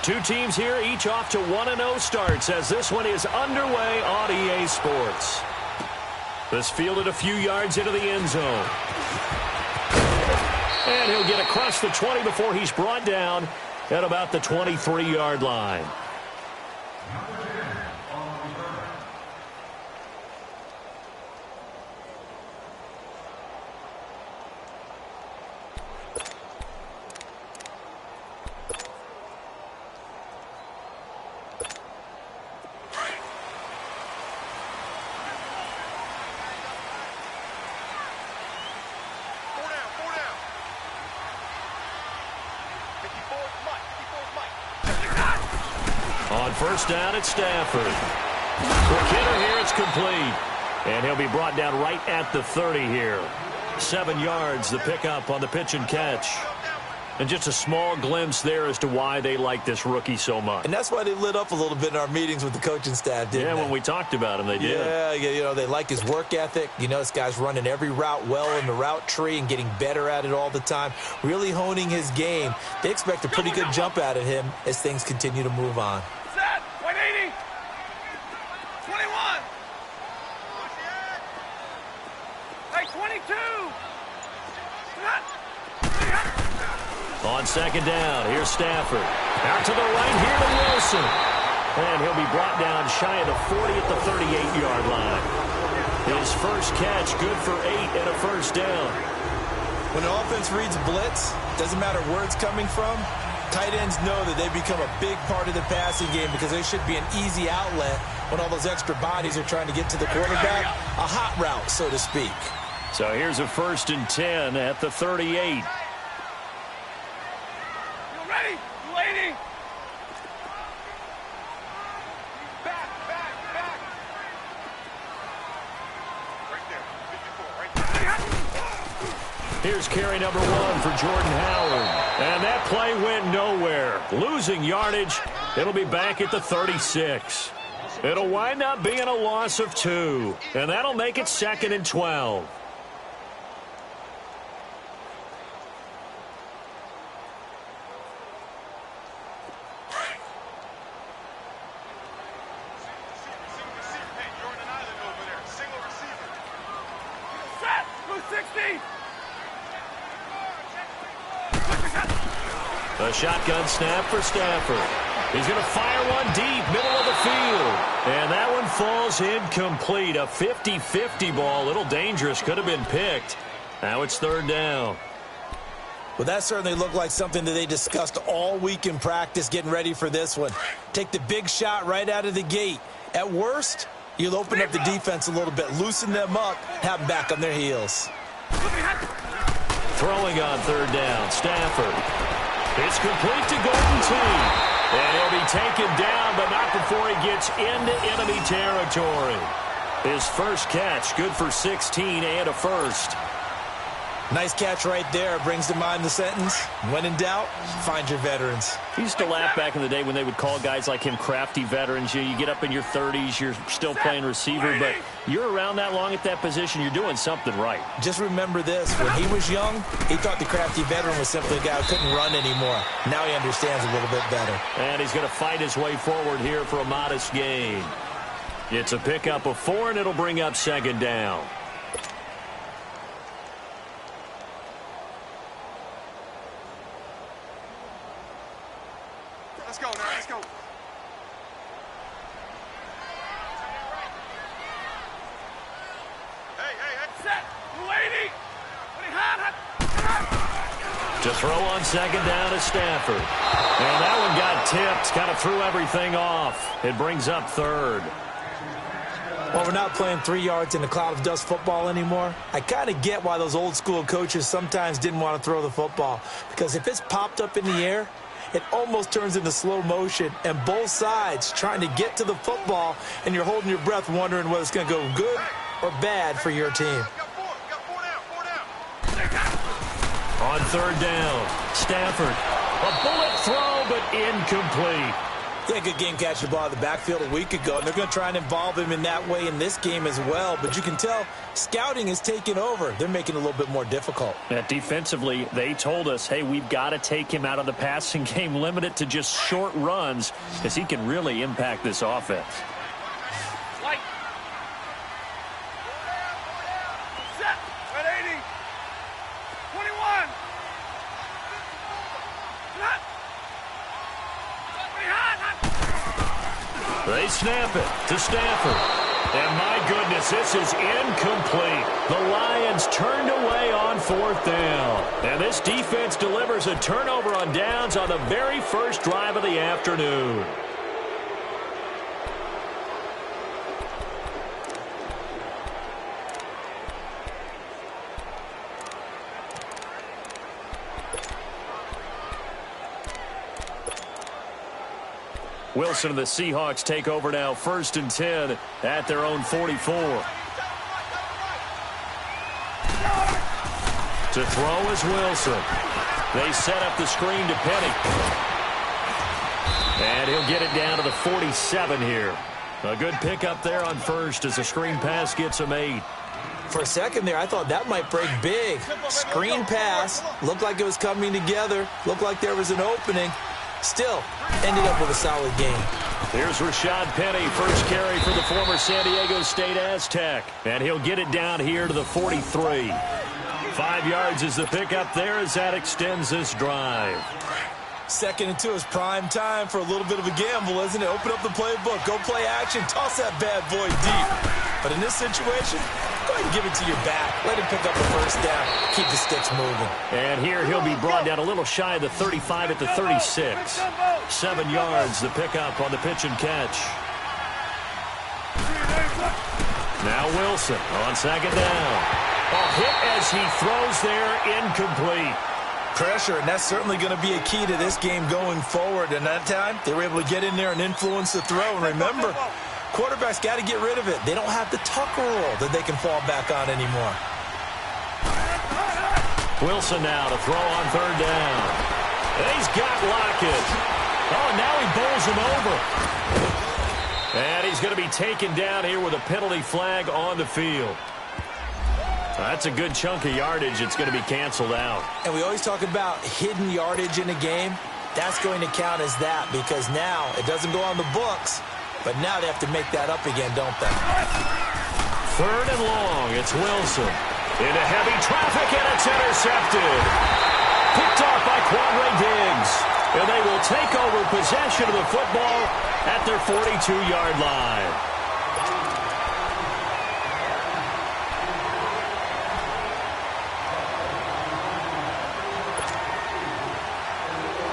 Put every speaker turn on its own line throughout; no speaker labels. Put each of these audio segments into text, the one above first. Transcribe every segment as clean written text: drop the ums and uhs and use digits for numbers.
Two teams here, each off to 1-0 starts as this one is underway on EA Sports. This fielded a few yards into the end zone. And he'll get across the 20 before he's brought down at about the 23-yard line. On first down, it's Stafford. Quick hitter here, it's complete. And he'll be brought down right at the 30 here. 7 yards, the pickup on the pitch and catch. And just a small glimpse there as to why they like this rookie so much.
And that's why they lit up a little bit in our meetings with the coaching staff, didn't they?
When we talked about him, they did.
Yeah, you know, they like his work ethic. You know, this guy's running every route well in the route tree and getting better at it all the time, really honing his game. They expect a pretty good jump out of him as things continue to move on.
Set, 180, 21. Hey, 22.
On second down, here's Stafford. Out to the right here to Wilson. And he'll be brought down shy of the 40 at the 38-yard line. His first catch, good for 8 and a first down.
When an offense reads blitz, doesn't matter where it's coming from, tight ends know that they become a big part of the passing game because they should be an easy outlet when all those extra bodies are trying to get to the quarterback. A hot route, so to speak.
So here's a 1st and 10 at the 38.
Ready, lady. Back. Right there, 54, right there.
Here's carry number 1 for Jordan Howard. And that play went nowhere. Losing yardage. It'll be back at the 36. It'll wind up being a loss of 2. And that'll make it 2nd and 12. A shotgun snap for Stafford. He's going to fire one deep, middle of the field. And that one falls incomplete. A 50-50 ball, a little dangerous, could have been picked. Now it's 3rd down.
Well, that certainly looked like something that they discussed all week in practice getting ready for this one. Take the big shot right out of the gate. At worst, you'll open up the defense a little bit, loosen them up, have them back on their heels.
Throwing on 3rd down, Stafford. It's complete to Golden Tate. And he'll be taken down, but not before he gets into enemy territory. His first catch, good for 16 and a first.
Nice catch right there. Brings to mind the sentence, when in doubt, find your veterans.
I used to laugh back in the day when they would call guys like him crafty veterans. You get up in your 30s, you're still playing receiver, but you're around that long at that position, you're doing something right.
Just remember this, when he was young, he thought the crafty veteran was simply a guy who couldn't run anymore. Now he understands a little bit better.
And he's going to fight his way forward here for a modest gain. It's a pickup of 4, and it'll bring up 2nd down.
Let's go now, let's go. Hey. Set, lady.
To throw on 2nd down is Stafford. And that one got tipped, kind of threw everything off. It brings up 3rd.
Well, we're not playing 3 yards in a cloud of dust football anymore. I kind of get why those old school coaches sometimes didn't want to throw the football. Because if it's popped up in the air, it almost turns into slow motion, and both sides trying to get to the football, and you're holding your breath wondering whether it's going to go good or bad for your team.
On 3rd down, Stafford. A bullet throw, but incomplete.
Yeah, good game catching the ball in the backfield a week ago, and they're going to try and involve him in that way in this game as well. But you can tell scouting is taking over. They're making it a little bit more difficult.
Defensively, they told us, hey, we've got to take him out of the passing game, limit it to just short runs, because he can really impact this offense.
Light. Set. 180. 21. Hot.
They snap it to Stafford. And my goodness, this is incomplete. The Lions turned away on 4th down. And this defense delivers a turnover on downs on the very first drive of the afternoon. Wilson and the Seahawks take over now, 1st and 10 at their own 44. To throw is Wilson. They set up the screen to Penny. And he'll get it down to the 47 here. A good pickup there on 1st as the screen pass gets him 8.
For a second there, I thought that might break big. Screen pass. Looked like it was coming together. Looked like there was an opening. Still, ended up with a solid game.
Here's Rashad Penny, first carry for the former San Diego State Aztec. And he'll get it down here to the 43. 5 yards is the pickup there as that extends this drive.
2nd and 2 is prime time for a little bit of a gamble, isn't it? Open up the playbook, go play action, toss that bad boy deep. But in this situation, go ahead and give it to your back. Let him pick up the 1st down. Keep the sticks moving.
And here he'll be brought down a little shy of the 35 at the 36. 7 yards, the pickup on the pitch and catch. Now Wilson on 2nd down. A hit as he throws there, incomplete.
Pressure, and that's certainly going to be a key to this game going forward. And that time, they were able to get in there and influence the throw. And remember, quarterbacks got to get rid of it. They don't have the tuck roll that they can fall back on anymore.
Wilson now to throw on 3rd down. And he's got Lockett. Oh, and now he bowls him over. And he's going to be taken down here with a penalty flag on the field. That's a good chunk of yardage. It's going to be canceled out.
And we always talk about hidden yardage in a game. That's going to count as that because now it doesn't go on the books, but now they have to make that up again, don't they?
3rd and long. It's Wilson. Into heavy traffic, and it's intercepted. Picked off by Quandre Diggs. And they will take over possession of the football at their 42-yard line.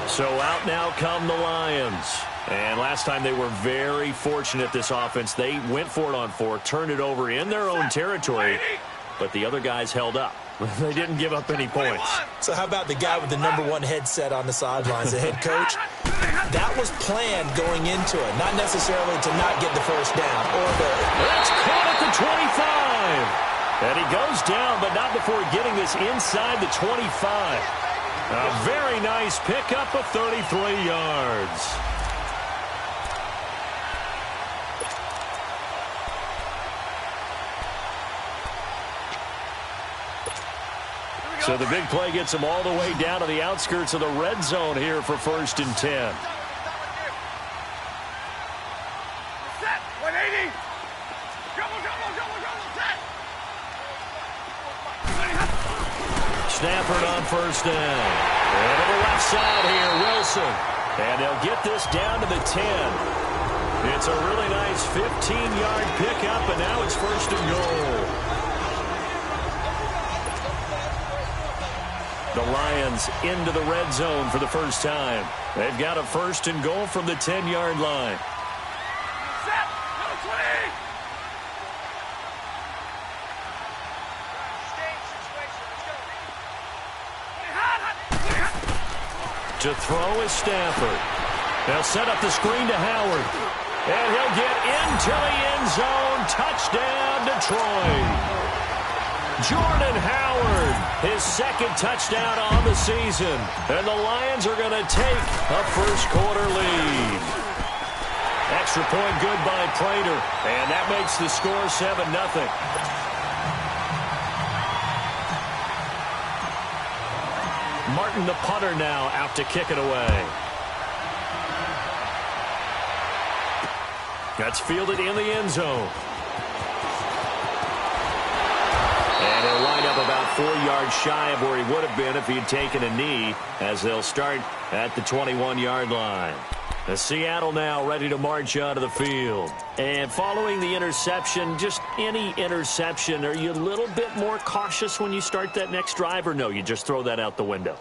So out now come the Lions. And last time they were very fortunate, this offense. They went for it on 4, turned it over in their own territory, but the other guys held up. They didn't give up any points.
So how about the guy with the #1 headset on the sidelines, the head coach? That was planned going into it, not necessarily to not get the 1st down.
That's caught at the 25. And he goes down, but not before getting this inside the 25. A very nice pickup of 33 yards. So the big play gets him all the way down to the outskirts of the red zone here for 1st and 10.
Set. 180. Set.
Stafford on 1st down. And to the left side here, Wilson. And they'll get this down to the 10. It's a really nice 15-yard pickup, and now it's 1st and goal. The Lions into the red zone for the first time. They've got a 1st and goal from the 10-yard line.
Set. Go 20.
To throw is Stafford. They'll set up the screen to Howard. And he'll get into the end zone. Touchdown, Detroit. Jordan Howard, his 2nd touchdown on the season. And the Lions are going to take a 1st quarter lead. Extra point good by Prater. And that makes the score 7-0. Martin, the punter, now out to kick it away. That's fielded in the end zone. And he'll line up about 4 yards shy of where he would have been if he had taken a knee, as they'll start at the 21-yard line. The Seattle now ready to march onto the field. And following the interception, just any interception, are you a little bit more cautious when you start that next drive, or no, you just throw that out the window?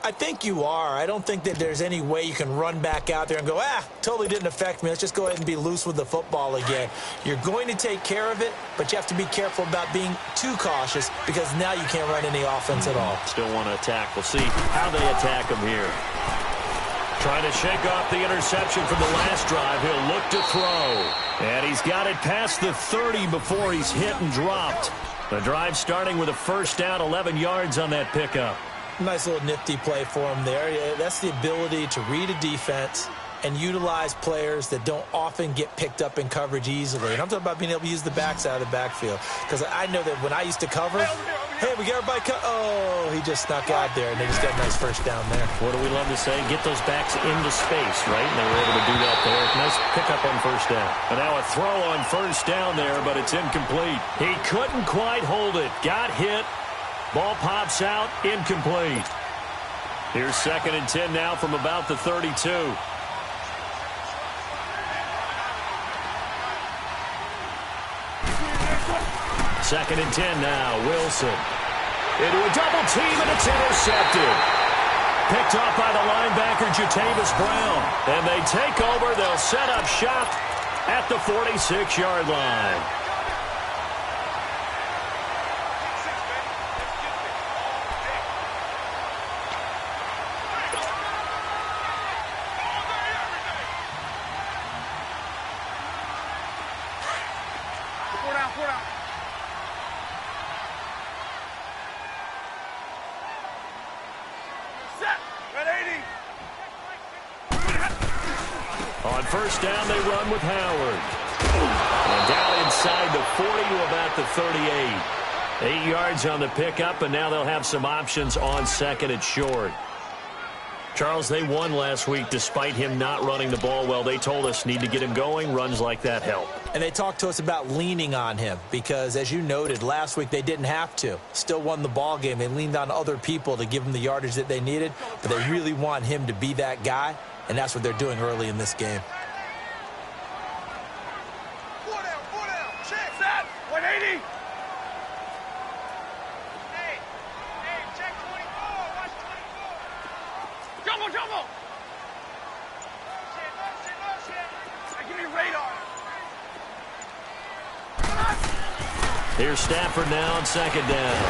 I think you are. I don't think that there's any way you can run back out there and go, totally didn't affect me. Let's just go ahead and be loose with the football again. You're going to take care of it, but you have to be careful about being too cautious because now you can't run any offense at all.
Still want to attack. We'll see how they attack him here. Trying to shake off the interception from the last drive. He'll look to throw. And he's got it past the 30 before he's hit and dropped. The drive starting with a first down, 11 yards on that pickup.
Nice little nifty play for him there. That's the ability to read a defense and utilize players that don't often get picked up in coverage easily. And I'm talking about being able to use the backside of the backfield. Because I know that when I used to cover, hey, we got everybody oh, he just snuck out there, and they just got a nice first down there.
What do we love to say? Get those backs into space, right? And they were able to do that there. Nice pickup on first down. And now a throw on first down there, but it's incomplete. He couldn't quite hold it. Got hit. Ball pops out, incomplete. Here's 2nd and 10 now from about the 32. Second and 10 now, Wilson. Into a double team, and it's intercepted. Picked off by the linebacker, Jatavis Brown. And they take over. They'll set up shop at the 46-yard line. On first down, they run with Howard. And down inside the 40 to about the 38. 8 yards on the pickup, and now they'll have some options on second and short. Charles, they won last week despite him not running the ball well. They told us need to get him going. Runs like that help.
And they talked to us about leaning on him because, as you noted, last week they didn't have to. Still won the ball game. They leaned on other people to give them the yardage that they needed, but they really want him to be that guy, and that's what they're doing early in this game.
180.
Check 24. Watch 24.
Jumbo. Hey, give me radar.
Here's Stafford now on second down.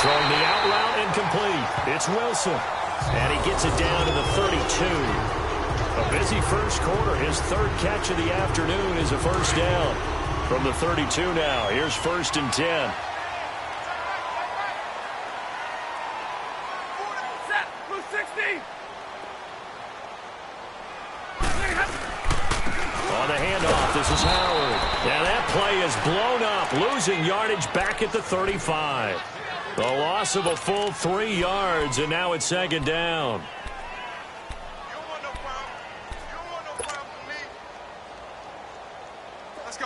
Throwing the out route incomplete. It's Wilson. And he gets it down to the 32. A busy first quarter. His third catch of the afternoon is a first down. From the 32 now, here's 1st and 10.
Set. Blue 60.
On the handoff, this is Howard. Now that play is blown up, losing yardage back at the 35. The loss of a full 3 yards, and now it's 2nd down.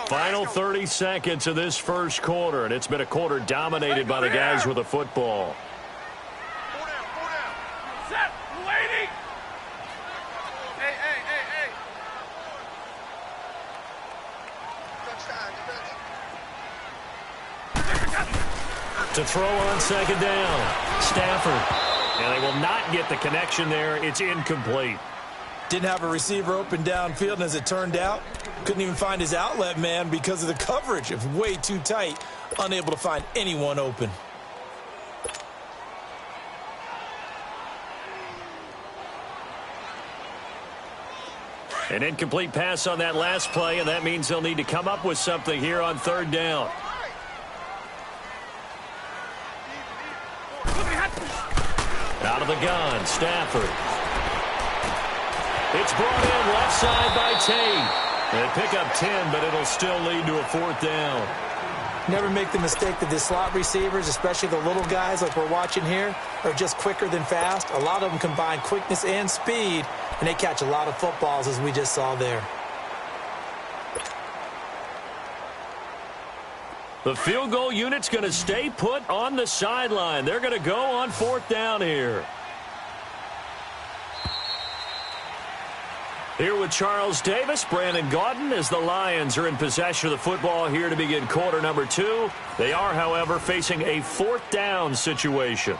Final 30 seconds of this first quarter, and it's been a quarter dominated by the guys with the football.
Set. Blue 80. Hey.
To throw on second down, Stafford. And they will not get the connection there. It's incomplete.
Didn't have a receiver open downfield, and as it turned out, couldn't even find his outlet man because of the coverage. It was way too tight, unable to find anyone open.
An incomplete pass on that last play, and that means they'll need to come up with something here on 3rd down. Out of the gun, Stafford. It's brought in left side by Tate. They pick up 10, but it'll still lead to a 4th down.
Never make the mistake that the slot receivers, especially the little guys like we're watching here, are just quicker than fast. A lot of them combine quickness and speed, and they catch a lot of footballs, as we just saw there.
The field goal unit's going to stay put on the sideline. They're going to go on 4th down here. Here with Charles Davis, Brandon Gaudin, as the Lions are in possession of the football here to begin quarter number 2. They are, however, facing a 4th down situation.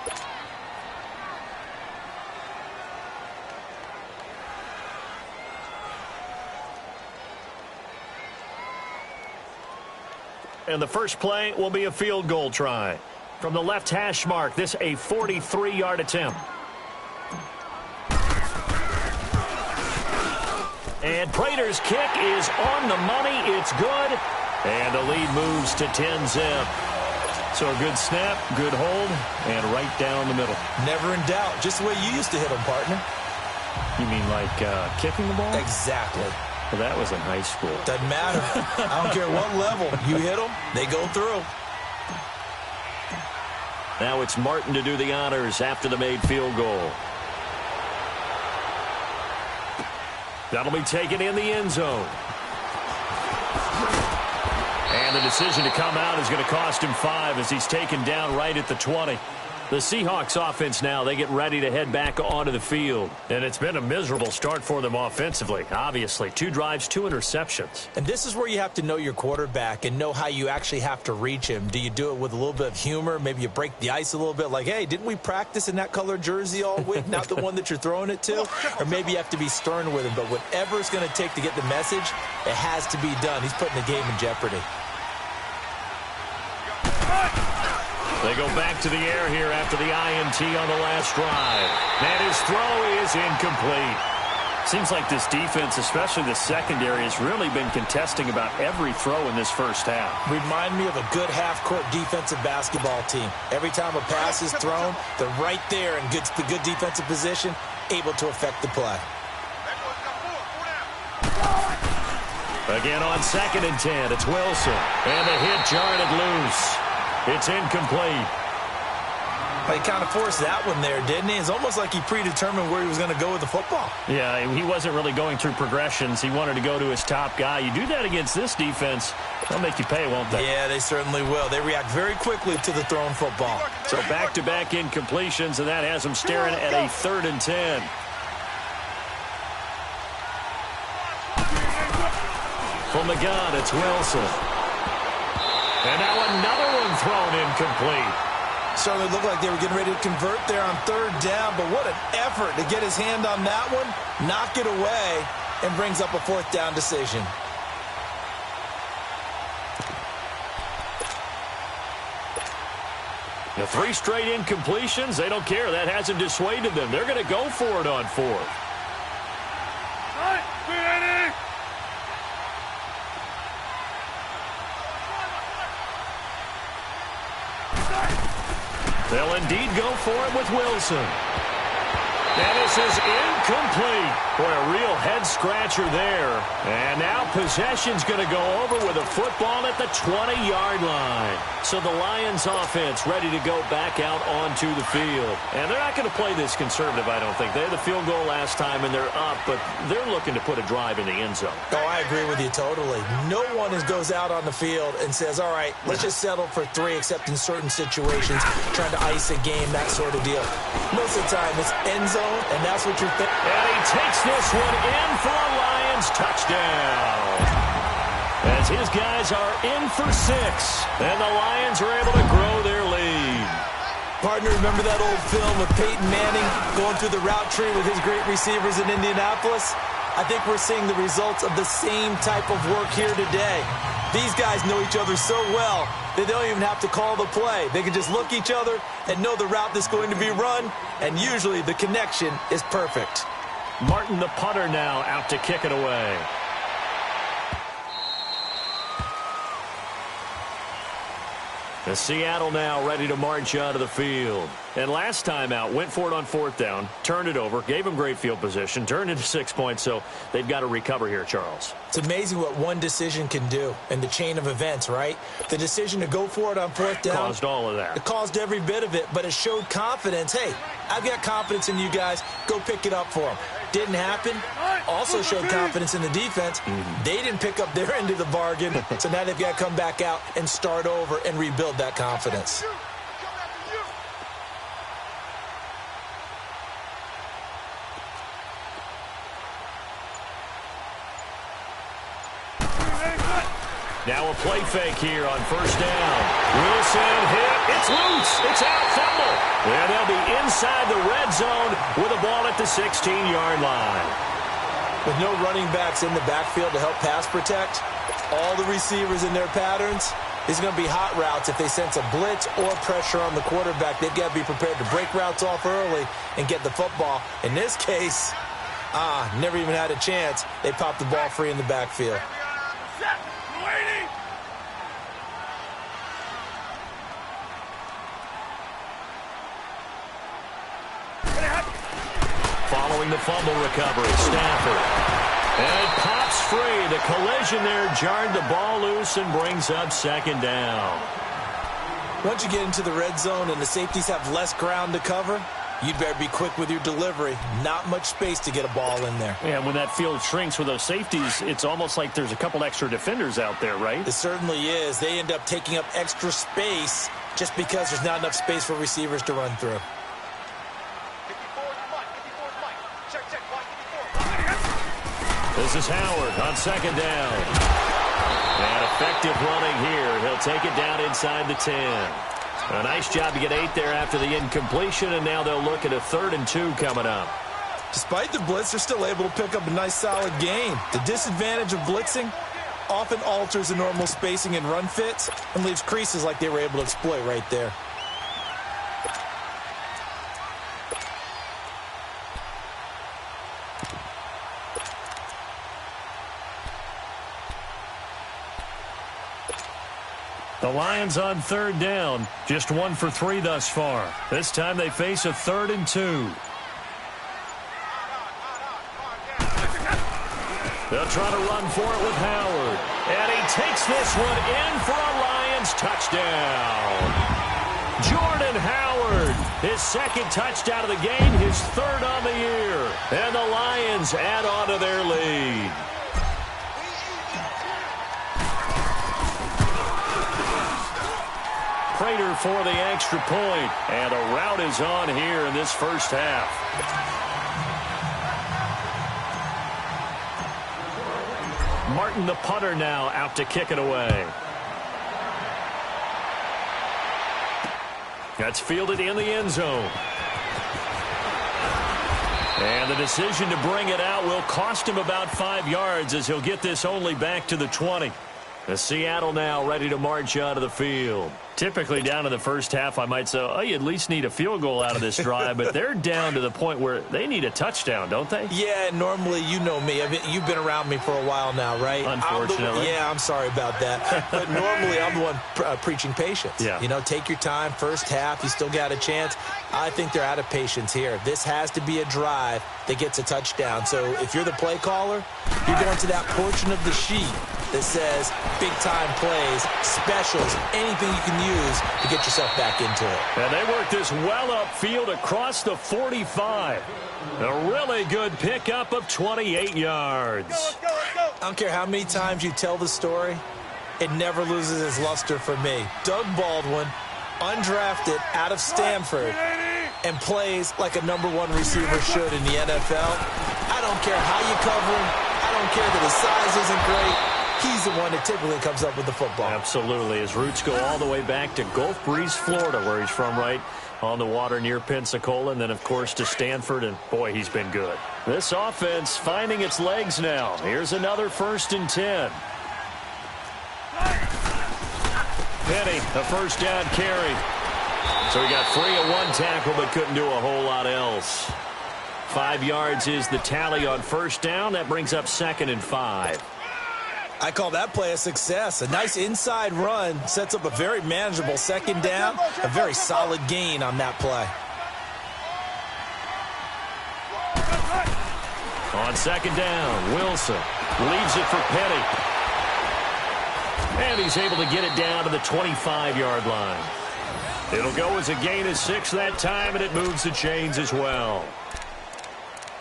And the first play will be a field goal try. From the left hash mark, this a 43-yard attempt. And Prater's kick is on the money. It's good. And the lead moves to 10-zip. So a good snap, good hold, and right down the middle.
Never in doubt. Just the way you used to hit them, partner.
You mean like kicking the ball?
Exactly.
Well, that was in high school.
Doesn't matter. I don't care what level. You hit them, they go through.
Now it's Martin to do the honors after the made field goal. That'll be taken in the end zone. And the decision to come out is going to cost him 5 as he's taken down right at the 20. The Seahawks offense now, they get ready to head back onto the field. And it's been a miserable start for them offensively. Obviously, 2 drives, 2 interceptions.
And this is where you have to know your quarterback and know how you actually have to reach him. Do you do it with a little bit of humor? Maybe you break the ice a little bit like, hey, didn't we practice in that color jersey all week? Not the one that you're throwing it to? Or maybe you have to be stern with him. But whatever it's going to take to get the message, it has to be done. He's putting the game in jeopardy.
They go back to the air here after the INT on the last drive. And his throw is incomplete. Seems like this defense, especially the secondary, has really been contesting about every throw in this first half.
Remind me of a good half-court defensive basketball team. Every time a pass is thrown, they're right there in good defensive position, able to affect the play.
Again on 2nd and 10, it's Wilson. And the hit jarred it loose. It's incomplete.
He kind of forced that one there, didn't he? It's almost like he predetermined where he was going to go with the football.
Yeah, he wasn't really going through progressions. He wanted to go to his top guy. You do that against this defense, they'll make you pay, won't they?
Yeah, they certainly will. They react very quickly to the thrown football.
So back-to-back incompletions, and that has them staring at a 3rd and 10. From the gun, it's Wilson. And now another one thrown incomplete.
Certainly looked like they were getting ready to convert there on 3rd down, but what an effort to get his hand on that one, knock it away, and brings up a 4th down decision.
The 3 straight incompletions, they don't care. That hasn't dissuaded them. They're going to go for it on 4th. They'll indeed go for it with Wilson. And this is incomplete. Boy, a real head-scratcher there. And now possession's going to go over with a football at the 20-yard line. So the Lions offense ready to go back out onto the field. And they're not going to play this conservative, I don't think. They had the field goal last time, and they're up, but they're looking to put a drive in the end zone.
Oh, I agree with you totally. No one goes out on the field and says, all right, let's just settle for 3, except in certain situations, trying to ice a game, that sort of deal. Most of the time, it's end zone, and that's what you're thinking.
And he takes this one in for a Lions touchdown. As his guys are in for 6, and the Lions are able to grow their lead.
Partner, remember that old film of Peyton Manning going through the route tree with his great receivers in Indianapolis? I think we're seeing the results of the same type of work here today. These guys know each other so well that they don't even have to call the play. They can just look each other and know the route that's going to be run, and usually the connection is perfect.
Martin, the punter, now out to kick it away. And Seattle now ready to march onto the field. And last time out, went for it on 4th down, turned it over, gave them great field position, turned into 6 points, so they've got to recover here, Charles.
It's amazing what one decision can do in the chain of events, right? The decision to go for it on 4th down.
Caused all of that.
It caused every bit of it, but it showed confidence. Hey, I've got confidence in you guys. Go pick it up for them. Didn't happen. Also showed confidence in the defense. They didn't pick up their end of the bargain, so now they've got to come back out and start over and rebuild that confidence.
Now a play fake here on 1st down. Wilson hit. It's loose. It's out. Fumble. And they'll be inside the red zone with a ball at the 16-yard line.
With no running backs in the backfield to help pass protect, all the receivers in their patterns, these are going to be hot routes. If they sense a blitz or pressure on the quarterback, they've got to be prepared to break routes off early and get the football. In this case, never even had a chance. They popped the ball free in the backfield.
Following the fumble recovery, Stafford. And it pops free. The collision there jarred the ball loose and brings up 2nd down.
Once you get into the red zone and the safeties have less ground to cover, you'd better be quick with your delivery. Not much space to get a ball in there.
Yeah, when that field shrinks with those safeties, it's almost like there's a couple extra defenders out there, right?
It certainly is. They end up taking up extra space just because there's not enough space for receivers to run through.
This is Howard on 2nd down. And effective running here. He'll take it down inside the 10. A nice job to get 8 there after the incompletion, and now they'll look at a 3rd and 2 coming up.
Despite the blitz, they're still able to pick up a nice, solid gain. The disadvantage of blitzing often alters the normal spacing and run fits and leaves creases like they were able to exploit right there.
The Lions on 3rd down. Just 1 for 3 thus far. This time they face a 3rd and 2. They'll try to run for it with Howard. And he takes this one in for a Lions touchdown. Jordan Howard, his 2nd touchdown of the game, his 3rd on the year. And the Lions add on to their lead. Prater for the extra point. And a rout is on here in this first half. Martin, the punter, now out to kick it away. That's fielded in the end zone. And the decision to bring it out will cost him about 5 yards as he'll get this only back to the 20. The Seattle now ready to march out of the field. Typically down in the first half, I might say, oh, you at least need a field goal out of this drive, but they're down to the point where they need a touchdown, don't they?
Yeah, normally, you know me. You've been around me for a while now, right?
Unfortunately.
I'm sorry about that. But normally, I'm the one preaching patience.
Yeah.
You know, take your time. First half, you still got a chance. I think they're out of patience here. This has to be a drive that gets a touchdown. So if you're the play caller, you're going to that portion of the sheet that says big-time plays, specials, anything you can use to get yourself back into it.
And they work this well upfield across the 45. A really good pickup of 28 yards.
Let's go.
I don't care how many times you tell the story, it never loses its luster for me. Doug Baldwin, undrafted out of Stanford, and plays like a #1 receiver should in the NFL. I don't care how you cover him. I don't care that his size isn't great. He's the one that typically comes up with the football.
Absolutely. His roots go all the way back to Gulf Breeze, Florida, where he's from, right on the water near Pensacola, and then, of course, to Stanford, and, boy, he's been good. This offense finding its legs now. Here's another 1st and 10. Penny, a 1st down carry. So he got free of 1 tackle, but couldn't do a whole lot else. 5 yards is the tally on 1st down. That brings up 2nd and 5.
I call that play a success. A nice inside run sets up a very manageable second down, a very solid gain on that play.
On second down, Wilson leaves it for Petty. And he's able to get it down to the 25-yard line. It'll go as a gain of 6 that time, and it moves the chains as well.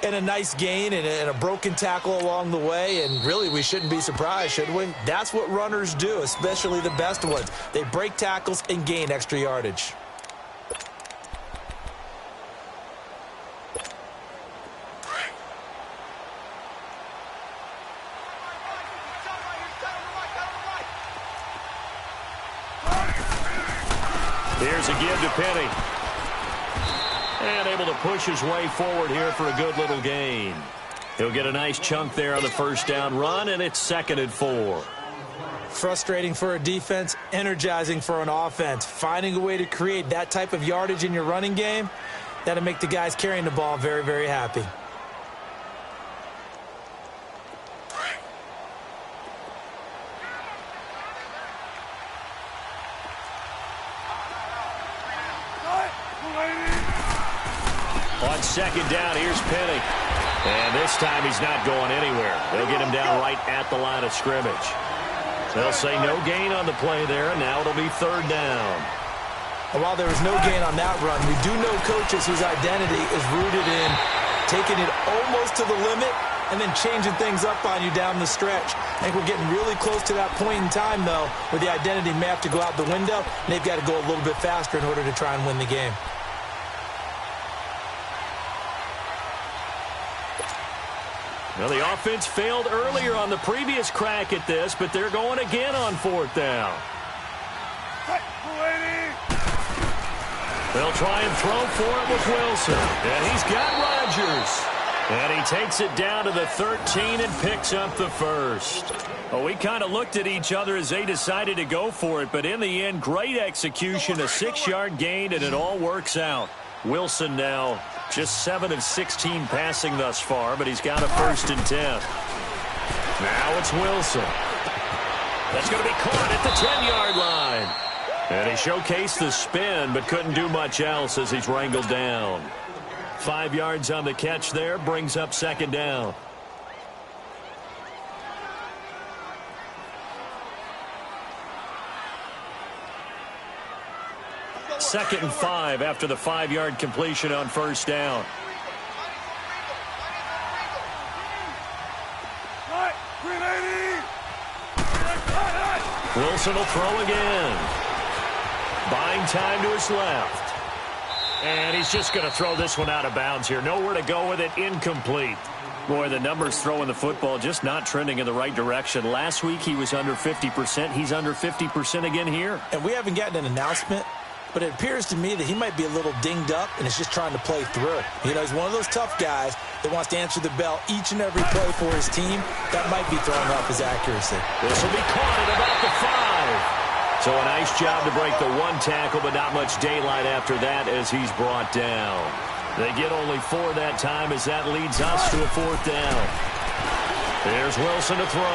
And a nice gain and a broken tackle along the way, and really we shouldn't be surprised, should we? That's what runners do, especially the best ones. They break tackles and gain extra yardage.
Here's a give to Penny. And able to push his way forward here for a good little gain. He'll get a nice chunk there on the first down run, and it's 2nd and 4.
Frustrating for a defense, energizing for an offense. Finding a way to create that type of yardage in your running game, that'll make the guys carrying the ball very, very happy.
On second down, here's Penny. And this time he's not going anywhere. They'll get him down right at the line of scrimmage. They'll say no gain on the play there, and now it'll be 3rd down.
And while there was no gain on that run, we do know coaches whose identity is rooted in taking it almost to the limit and then changing things up on you down the stretch. I think we're getting really close to that point in time, though, where the identity may have to go out the window, and they've got to go a little bit faster in order to try and win the game.
Well, the offense failed earlier on the previous crack at this, but they're going again on 4th down. They'll try and throw for it with Wilson. And he's got Rodgers. And he takes it down to the 13 and picks up the first. Well, we kind of looked at each other as they decided to go for it, but in the end, great execution, a 6-yard gain, and it all works out. Wilson now just 7 of 16 passing thus far, but he's got a 1st and 10. Now it's Wilson. That's going to be caught at the 10-yard line. And he showcased the spin, but couldn't do much else as he's wrangled down. 5 yards on the catch there, brings up 2nd down. Second and 5 after the 5-yard completion on 1st down. Wilson will throw again. Buying time to his left. And he's just going to throw this one out of bounds here. Nowhere to go with it. Incomplete. Boy, the numbers throwing the football just not trending in the right direction. Last week he was under 50%. He's under 50% again here.
And we haven't gotten an announcement, but it appears to me that he might be a little dinged up and is just trying to play through. You know, he's one of those tough guys that wants to answer the bell each and every play for his team. That might be throwing off his accuracy.
This will be caught at about the 5. So a nice job to break the 1 tackle, but not much daylight after that as he's brought down. They get only 4 that time as that leads us to a 4th down. There's Wilson to throw.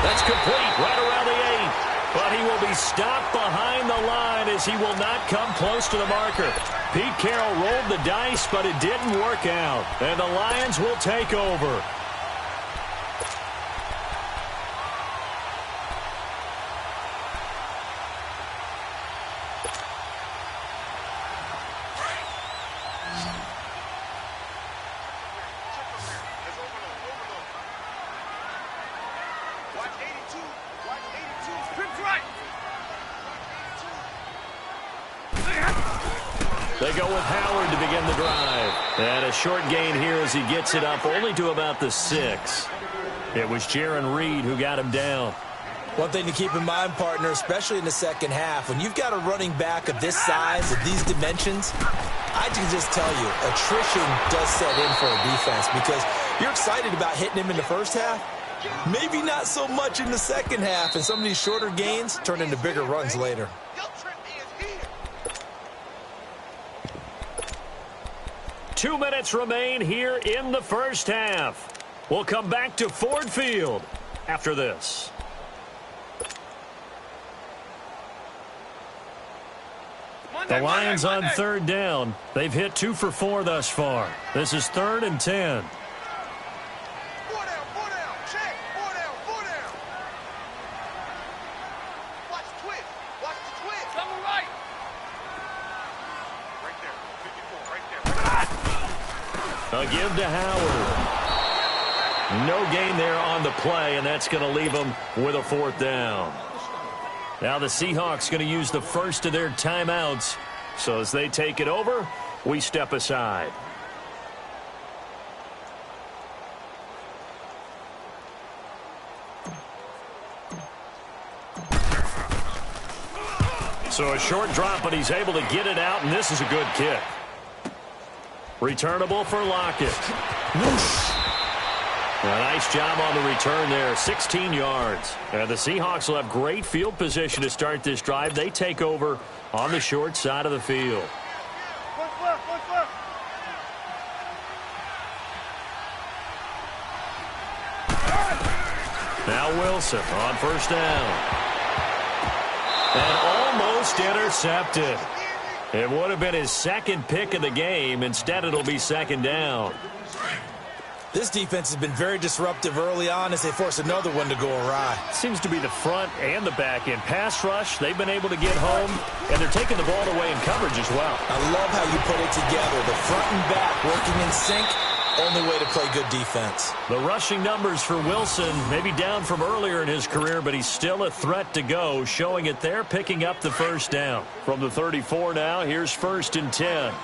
That's complete right around the 8. But he will be stopped behind the line as he will not come close to the marker. Pete Carroll rolled the dice, but it didn't work out. And the Lions will take over. They go with Howard to begin the drive. And a short gain here as he gets it up only to about the 6. It was Jaron Reed who got him down.
One thing to keep in mind, partner, especially in the second half, when you've got a running back of this size, of these dimensions, I can just tell you, attrition does set in for a defense because you're excited about hitting him in the first half. Maybe not so much in the second half, and some of these shorter gains turn into bigger runs later.
2 minutes remain here in the first half. We'll come back to Ford Field after this. The Lions on third down. They've hit 2 for 4 thus far. This is 3rd and 10.
4 down, check, 4 down. Watch the twist,
On the right.
Right there, 54, right there.
A give to Howard. No gain there on the play, and that's going to leave them with a 4th down. Now the Seahawks going to use the first of their timeouts. So as they take it over, we step aside. So a short drop, but he's able to get it out, and this is a good kick. Returnable for Lockett. Whoosh. A nice job on the return there, 16 yards. And the Seahawks will have great field position to start this drive. They take over on the short side of the field. Now Wilson on first down. And almost intercepted. It would have been his second pick of the game. Instead, it'll be 2nd down.
This defense has been very disruptive early on as they force another one to go awry.
Seems to be the front and the back end. Pass rush, they've been able to get home, and they're taking the ball away in coverage as well.
I love how you put it together. The front and back working in sync, only way to play good defense.
The rushing numbers for Wilson, maybe down from earlier in his career, but he's still a threat to go, showing it there, picking up the first down. From the 34 now, here's 1st and 10.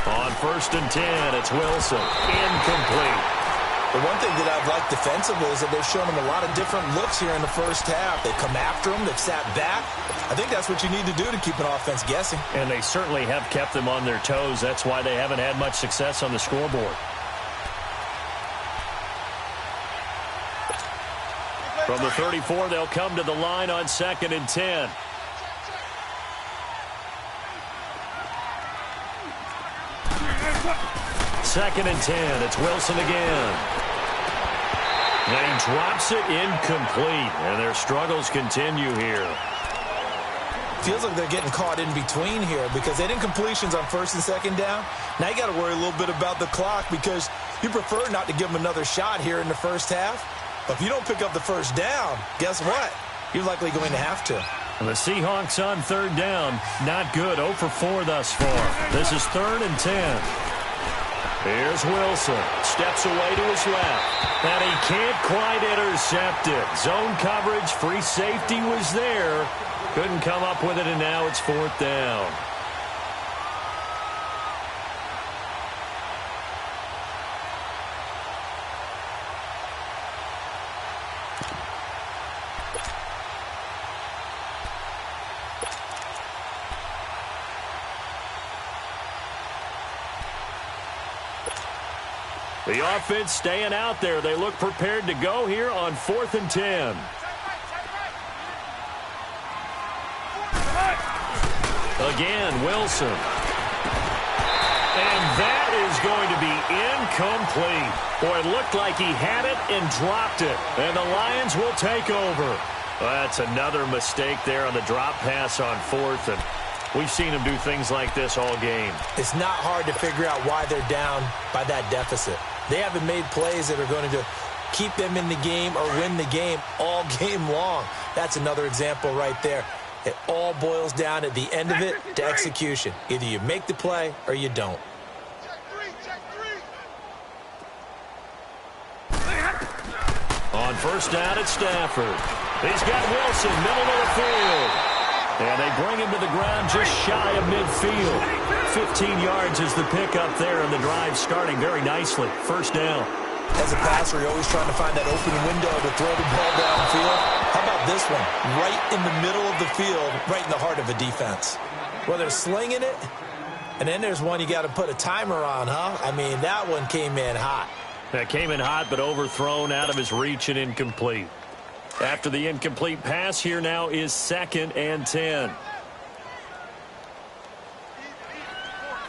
On 1st and 10, it's Wilson. Incomplete.
The one thing that I've liked defensively is that they've shown him a lot of different looks here in the first half. They've come after him. They've sat back. I think that's what you need to do to keep an offense guessing.
And they certainly have kept them on their toes. That's why they haven't had much success on the scoreboard. From the 34, they'll come to the line on 2nd and 10.
Second and 10. It's Wilson again. And he drops it incomplete. And their struggles continue here.
Feels like they're getting caught in between here because they didn't completions on 1st and 2nd down. Now you got to worry a little bit about the clock because you prefer not to give them another shot here in the first half. But if you don't pick up the first down, guess what? You're likely going to have to.
And the Seahawks on 3rd down. Not good. 0 for 4 thus far. This is 3rd and 10. Here's Wilson. Steps away to his left. And he can't quite intercept it. Zone coverage, free safety was there. Couldn't come up with it, and now it's 4th down. The offense staying out there. They look prepared to go here on 4th and 10. Again, Wilson. And that is going to be incomplete. Boy, it looked like he had it and dropped it. And the Lions will take over. That's another mistake there on the drop pass on 4th. And we've seen him do things like this all game.
It's not hard to figure out why they're down by that deficit. They haven't made plays that are going to keep them in the game or win the game all game long. That's another example right there. It all boils down at the end of it to execution. Either you make the play or you don't.
On 1st down at Stafford. He's got Wilson, middle of the field. And they bring him to the ground just shy of midfield. 15 yards is the pickup there, and the drive starting very nicely. 1st down.
As a passer, you're always trying to find that open window to throw the ball downfield. How about this one? Right in the middle of the field, right in the heart of a defense. Well, they're slinging it, and then there's one you got to put a timer on, huh? I mean, that one came in hot.
That came in hot, but overthrown out of his reach and incomplete. After the incomplete pass, here now is 2nd and 10.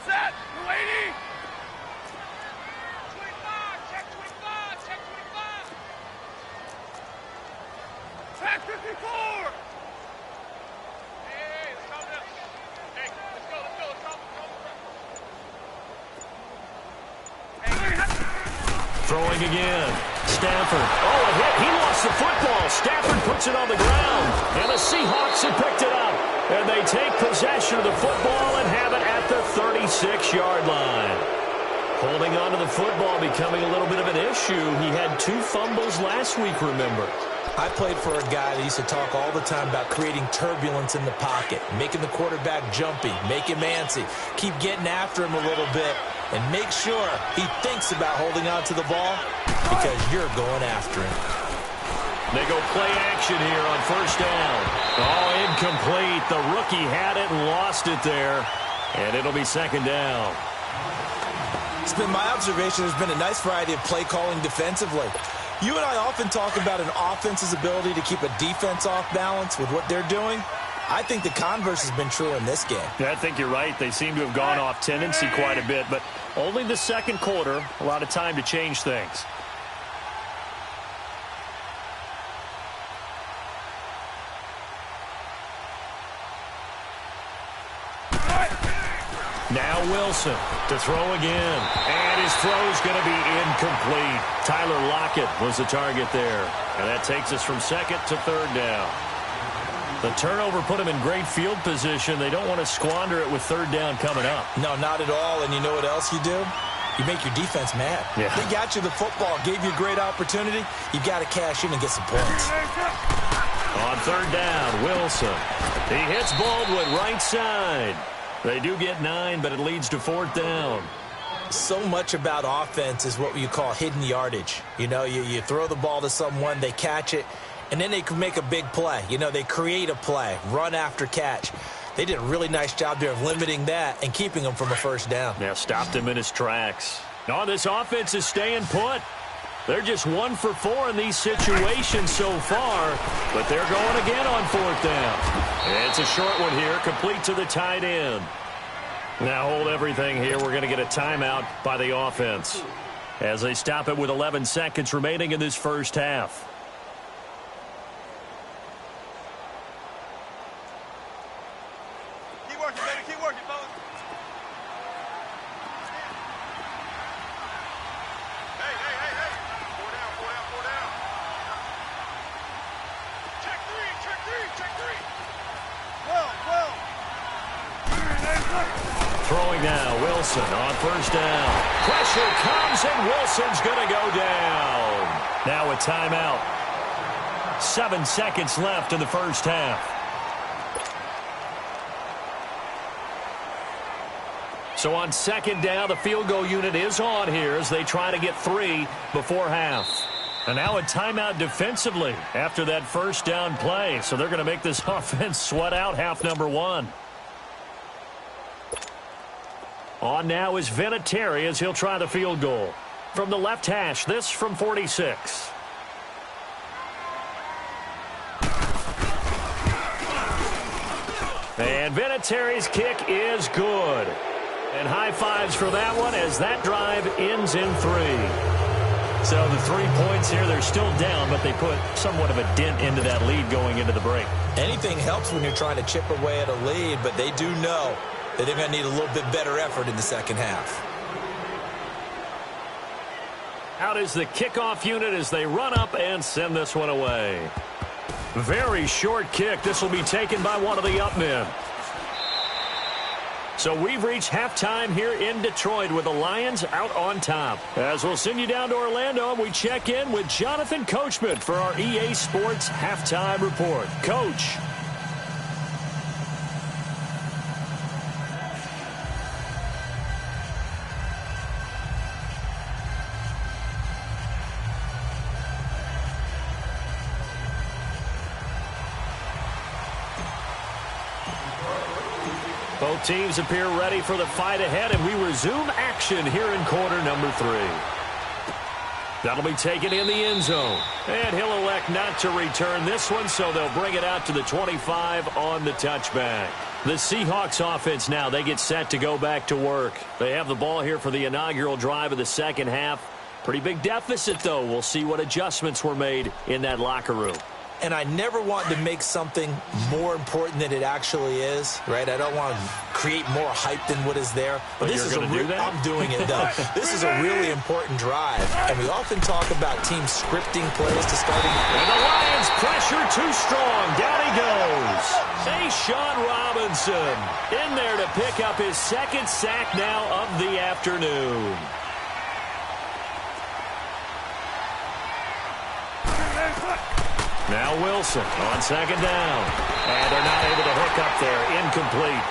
Set. Waiting.
25, check 25, check 25.
Back 54! Hey, let's calm down. Hey, let's go.
Throwing again. Stafford. Oh, a hit. He lost the football. Stafford puts it on the ground. And the Seahawks have picked it up. And they take possession of the football and have it at the 36-yard line. Holding on to the football becoming a little bit of an issue. He had 2 fumbles last week, remember.
I played for a guy that used to talk all the time about creating turbulence in the pocket, making the quarterback jumpy, make him antsy, keep getting after him a little bit, and make sure he thinks about holding on to the ball because you're going after him.
They go play action here on first down. Oh, incomplete. The rookie had it and lost it there, and it'll be second down.
It's been my observation there's been a nice variety of play calling defensively. You and I often talk about an offense's ability to keep a defense off balance with what they're doing. I think the converse has been true in this game.
Yeah, I think you're right. They seem to have gone off tendency quite a bit, but only the second quarter, a lot of time to change things.
Now Wilson to throw again. And his throw's going to be incomplete. Tyler Lockett was the target there. And that takes us from second to third down. The turnover put him in great field position. They don't want to squander it with third down coming up.
No, not at all. And you know what else you do? You make your defense mad.
Yeah.
They got you the football, gave you a great opportunity. You got to cash in and get some points.
On third down, Wilson. He hits Baldwin right side. They do get 9, but it leads to fourth down.
So much about offense is what you call hidden yardage. You know, you throw the ball to someone, they catch it, and then they can make a big play. You know, they create a play, run after catch. They did a really nice job there of limiting that and keeping him from a first down.
Yeah, stopped him in his tracks. No, this offense is staying put. They're just 1 for 4 in these situations so far, but they're going again on fourth down. It's a short one here, complete to the tight end. Now hold everything here. We're going to get a timeout by the offense as they stop it with 11 seconds remaining in this first half.
Keep working, baby. Keep working, fellas. Hey. 4 down. Check three. Well.
Throwing now, Wilson on first down. Pressure comes, and Wilson's going to go down. Now a timeout. 7 seconds left in the first half. So on second down, the field goal unit is on here as they try to get 3 before half. And now a timeout defensively after that first down play. So they're going to make this offense sweat out half number 1. On now is Vinatieri as he'll try the field goal. From the left hash, this from 46. And Vinatieri's kick is good. And high fives for that one as that drive ends in 3. So the 3 points here, they're still down, but they put somewhat of a dent into that lead going into the break.
Anything helps when you're trying to chip away at a lead, but they do know that they're going to need a little bit better effort in the second half.
Out is the kickoff unit as they run up and send this one away. Very short kick. This will be taken by one of the up men. So we've reached halftime here in Detroit with the Lions out on top. As we'll send you down to Orlando, and we check in with Jonathan Coachman for our EA Sports Halftime Report. Coach. Both teams appear ready for the fight ahead, and we resume action here in quarter number 3. That'll be taken in the end zone. And he'll elect not to return this one, so they'll bring it out to the 25 on the touchback. The Seahawks offense now, they get set to go back to work. They have the ball here for the inaugural drive of the second half. Pretty big deficit, though. We'll see what adjustments were made in that locker room.
and I never want to make something more important than it actually is, right? I don't want to create more hype than what is there. But this is I'm doing it, though. This is a really important drive, and we often talk about teams scripting plays to start.
And the Lions pressure too strong. Down he goes. Sean Robinson in there to pick up his second sack now of the afternoon. Now Wilson on second down. And they're not able to hook up there. Incomplete.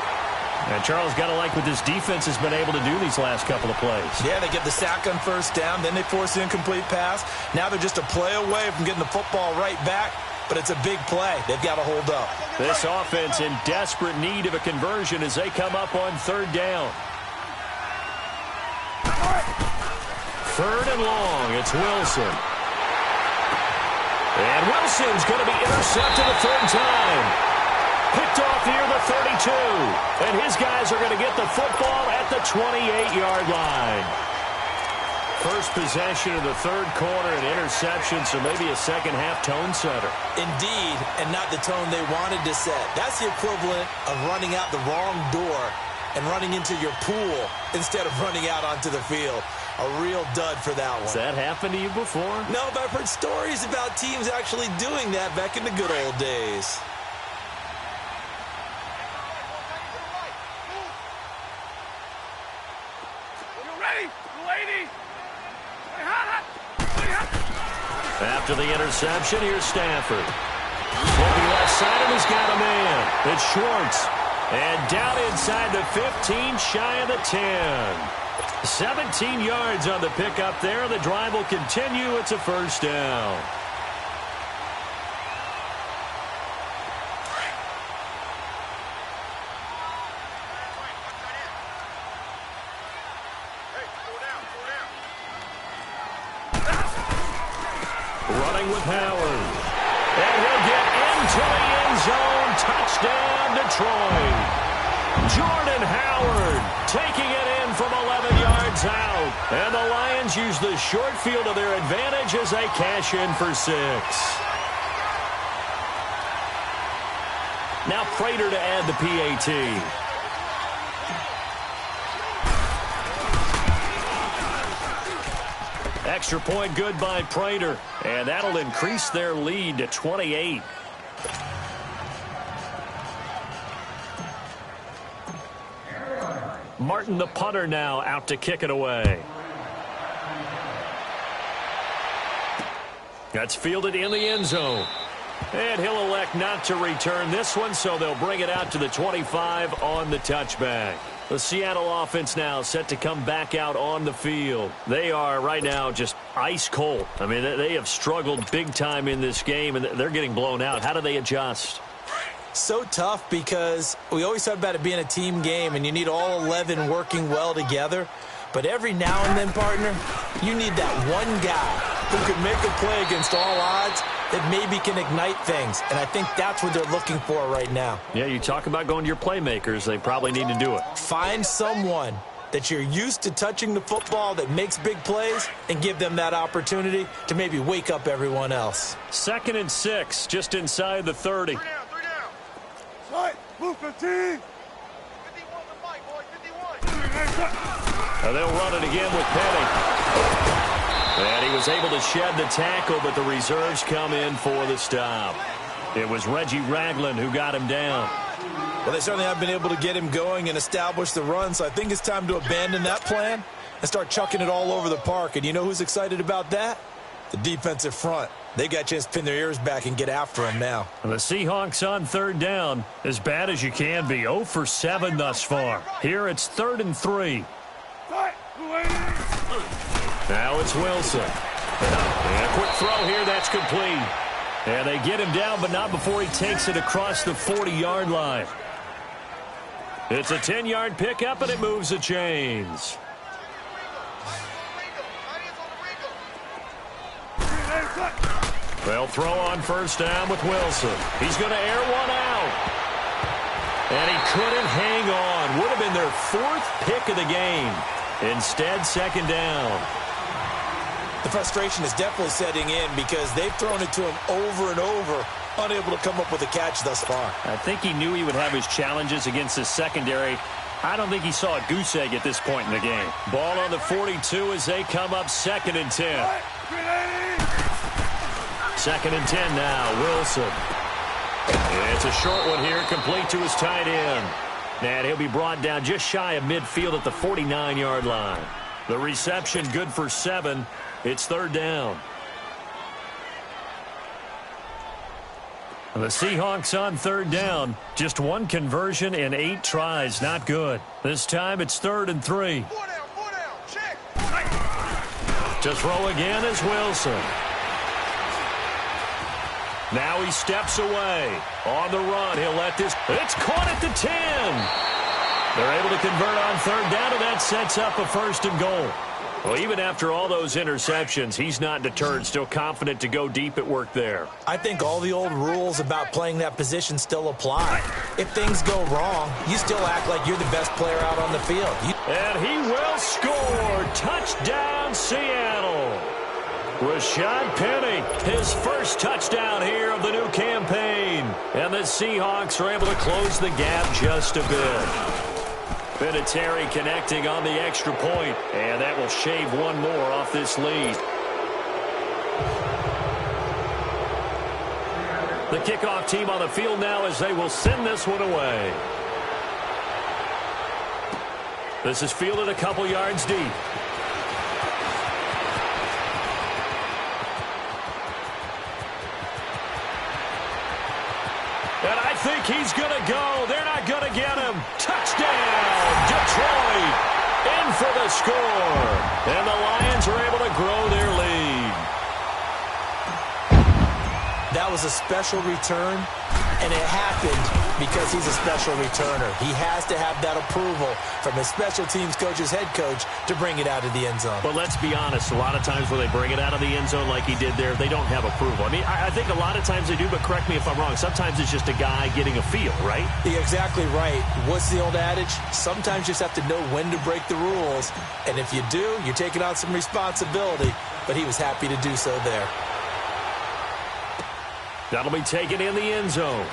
And Charles, got to like what this defense has been able to do these last couple of plays.
Yeah, they get the sack on first down. Then they force the incomplete pass. Now they're just a play away from getting the football right back. But it's a big play. They've got to hold up.
This offense in desperate need of a conversion as they come up on third down. Third and long. It's Wilson. And Wilson's going to be intercepted a third time. Picked off near the 32. And his guys are going to get the football at the 28-yard line. First possession of the third quarter, an interception, so maybe a second-half tone setter.
Indeed, and not the tone they wanted to set. That's the equivalent of running out the wrong door and running into your pool instead of running out onto the field. A real dud for that one.
Has that happened to you before?
No, but I've heard stories about teams actually doing that back in the good old days.
After the interception, here's Stafford. Looking left side, and he's got a man. It's Schwartz. And down inside the 15, shy of the 10. 17 yards on the pickup there. The drive will continue. It's a first down. Running with Howard. And he'll get into the end zone. Touchdown, Detroit. Jordan Howard taking it in from 11 yards out. And the Lions use the short field to their advantage as they cash in for 6. Now Prater to add the PAT. Extra point good by Prater. And that'll increase their lead to 28. Martin, the punter, now out to kick it away. That's fielded in the end zone. And he'll elect not to return this one, so they'll bring it out to the 25 on the touchback. The Seattle offense now set to come back out on the field. They are right now just ice cold. I mean, they have struggled big time in this game, and they're getting blown out. How do they adjust?
So tough because we always talk about it being a team game, and you need all 11 working well together. But every now and then, partner, you need that one guy who can make a play against all odds that maybe can ignite things. And I think that's what they're looking for right now.
Yeah, you talk about going to your playmakers. They probably need to do it.
Find someone that you're used to touching the football that makes big plays and give them that opportunity to maybe wake up everyone else.
2nd and 6, just inside the 30.
3 down. Right, move 15. 51 to Mike, boy, 51.
They'll run it again with Penny. And he was able to shed the tackle, but the reserves come in for the stop. It was Reggie Ragland who got him down.
Well, they certainly have been able to get him going and establish the run, so I think it's time to abandon that plan and start chucking it all over the park. And you know who's excited about that? The defensive front. They got a chance to pin their ears back and get after him now.
The Seahawks on third down, as bad as you can be. 0 for 7 thus far. Here it's 3rd and 3. Now it's Wilson. And a quick throw here, that's complete. And they get him down, but not before he takes it across the 40-yard line. It's a 10-yard pickup, and it moves the chains. They'll throw on first down with Wilson. He's going to air one out. And he couldn't hang on. Would have been their 4th pick of the game. Instead, 2nd down.
The frustration is definitely setting in because they've thrown it to him over and over, unable to come up with a catch thus far.
I think he knew he would have his challenges against the secondary. I don't think he saw a goose egg at this point in the game. Ball on the 42 as they come up 2nd and 10. 2nd and 10 now, Wilson. It's a short one here, complete to his tight end. And he'll be brought down just shy of midfield at the 49-yard line. The reception good for 7. It's 3rd down. The Seahawks on 3rd down. Just 1 conversion in 8 tries. Not good. This time it's 3rd and 3.
4 down, check.
To throw again is Wilson. Now he steps away. On the run, he'll let this. It's caught at the 10. They're able to convert on 3rd down, and that sets up a 1st and goal. Well, even after all those interceptions, he's not deterred, still confident to go deep at work there.
I think all the old rules about playing that position still apply. If things go wrong, you still act like you're the best player out on the field.
And he will score. Touchdown, Seattle. Rashad Penny, his first touchdown here of the new campaign. And the Seahawks are able to close the gap just a bit. Vinatieri connecting on the extra point, and that will shave 1 more off this lead. The kickoff team on the field now as they will send this one away. This is fielded a couple yards deep. And I think he's going to go. They're not going to get him. Touchdown, Detroit. In for the score. And the Lions are able to grow their lead.
That was a special return, and it happened because he's a special returner. He has to have that approval from his special teams coach's head coach to bring it out of the end zone.
But let's be honest, a lot of times when they bring it out of the end zone like he did there, they don't have approval. I mean, I think a lot of times they do, but correct me if I'm wrong. Sometimes it's just a guy getting a feel, right?
You're exactly right. What's the old adage? Sometimes you just have to know when to break the rules, and if you do, you're taking on some responsibility, but he was happy to do so there.
That'll be taken in the end zone.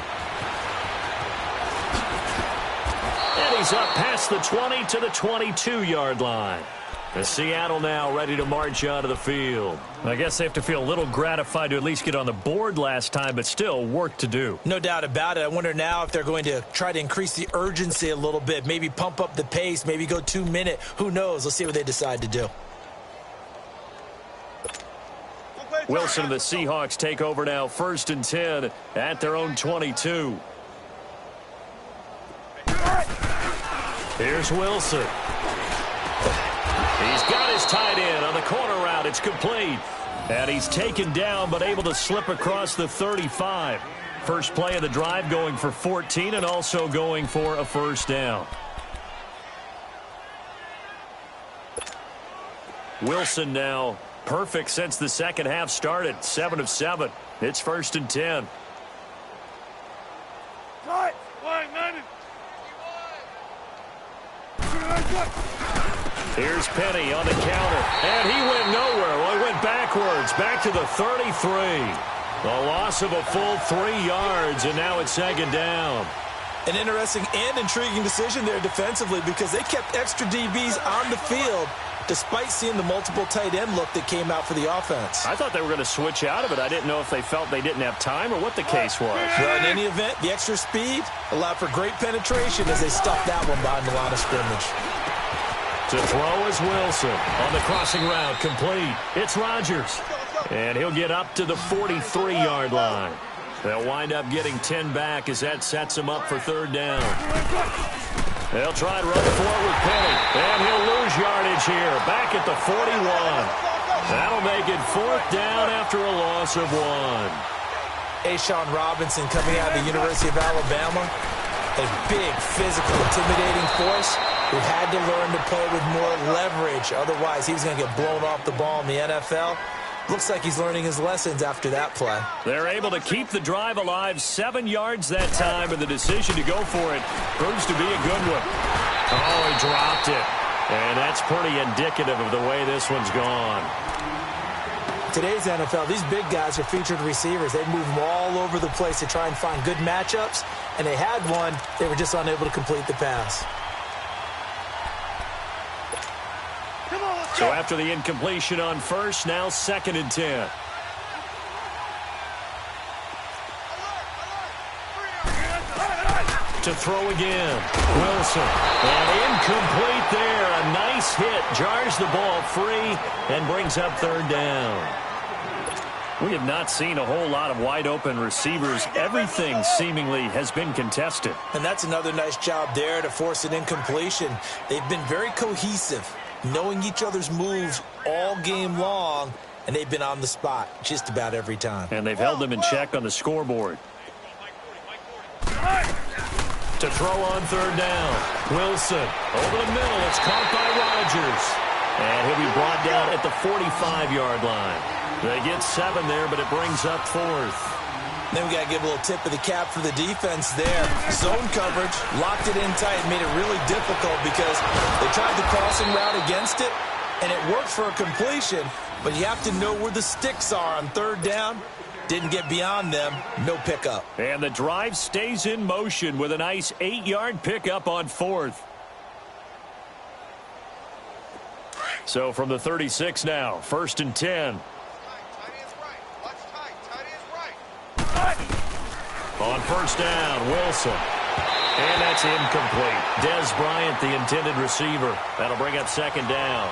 And he's up past the 20 to the 22-yard line. And Seattle now ready to march out of the field.
I guess they have to feel a little gratified to at least get on the board last time, but still work to do.
No doubt about it. I wonder now if they're going to try to increase the urgency a little bit, maybe pump up the pace, maybe go 2-minute. Who knows? Let's see what they decide to do.
Wilson and the Seahawks take over now, 1st and 10 at their own 22. Here's Wilson. He's got his tight end on the corner route. It's complete. And he's taken down but able to slip across the 35. First play of the drive going for 14 and also going for a 1st down. Wilson now perfect since the second half started. 7 of 7. It's 1st and 10. Here's Penny on the counter. And he went nowhere. Well, he went backwards. Back to the 33. A loss of a full 3 yards, and now it's 2nd down.
An interesting and intriguing decision there defensively because they kept extra DBs on the field despite seeing the multiple tight end look that came out for the offense.
I thought they were going to switch out of it. I didn't know if they felt they didn't have time or what the case was.
Well, in any event, the extra speed allowed for great penetration as they stuffed that one behind the line of scrimmage.
To throw is Wilson on the crossing route, complete. It's Rodgers. And he'll get up to the 43-yard line. They'll wind up getting 10 back as that sets him up for 3rd down. They'll try and run for it with Penny. And he'll lose yardage here. Back at the 41. That'll make it 4th down after a loss of 1.
Ashawn Robinson coming out of the University of Alabama. A big, physical, intimidating force who had to learn to play with more leverage. Otherwise, he was going to get blown off the ball in the NFL. Looks like he's learning his lessons after that play.
They're able to keep the drive alive, 7 yards that time, and the decision to go for it proves to be a good one. Oh, he dropped it. And that's pretty indicative of the way this one's gone.
To today's NFL, these big guys are featured receivers. They move them all over the place to try and find good matchups, and they had one. They were just unable to complete the pass.
So after the incompletion on first, now 2nd and 10. To throw again, Wilson. And incomplete there. A nice hit. Jars the ball free and brings up 3rd down. We have not seen a whole lot of wide-open receivers. Everything seemingly has been contested.
And that's another nice job there to force an incompletion. They've been very cohesive, knowing each other's moves all game long, and they've been on the spot just about every time.
And they've held them in check on the scoreboard. To throw on 3rd down. Wilson over the middle. It's caught by Rodgers. And he'll be brought down at the 45-yard line. They get 7 there, but it brings up 4th.
Then we got to give a little tip of the cap for the defense there. Zone coverage, locked it in tight, made it really difficult because they tried the crossing route against it, and it worked for a completion, but you have to know where the sticks are on 3rd down. Didn't get beyond them, no pickup.
And the drive stays in motion with a nice 8-yard pickup on 4th. So from the 36 now, 1st and 10. On 1st down, Wilson. And that's incomplete. Dez Bryant, the intended receiver. That'll bring up 2nd down.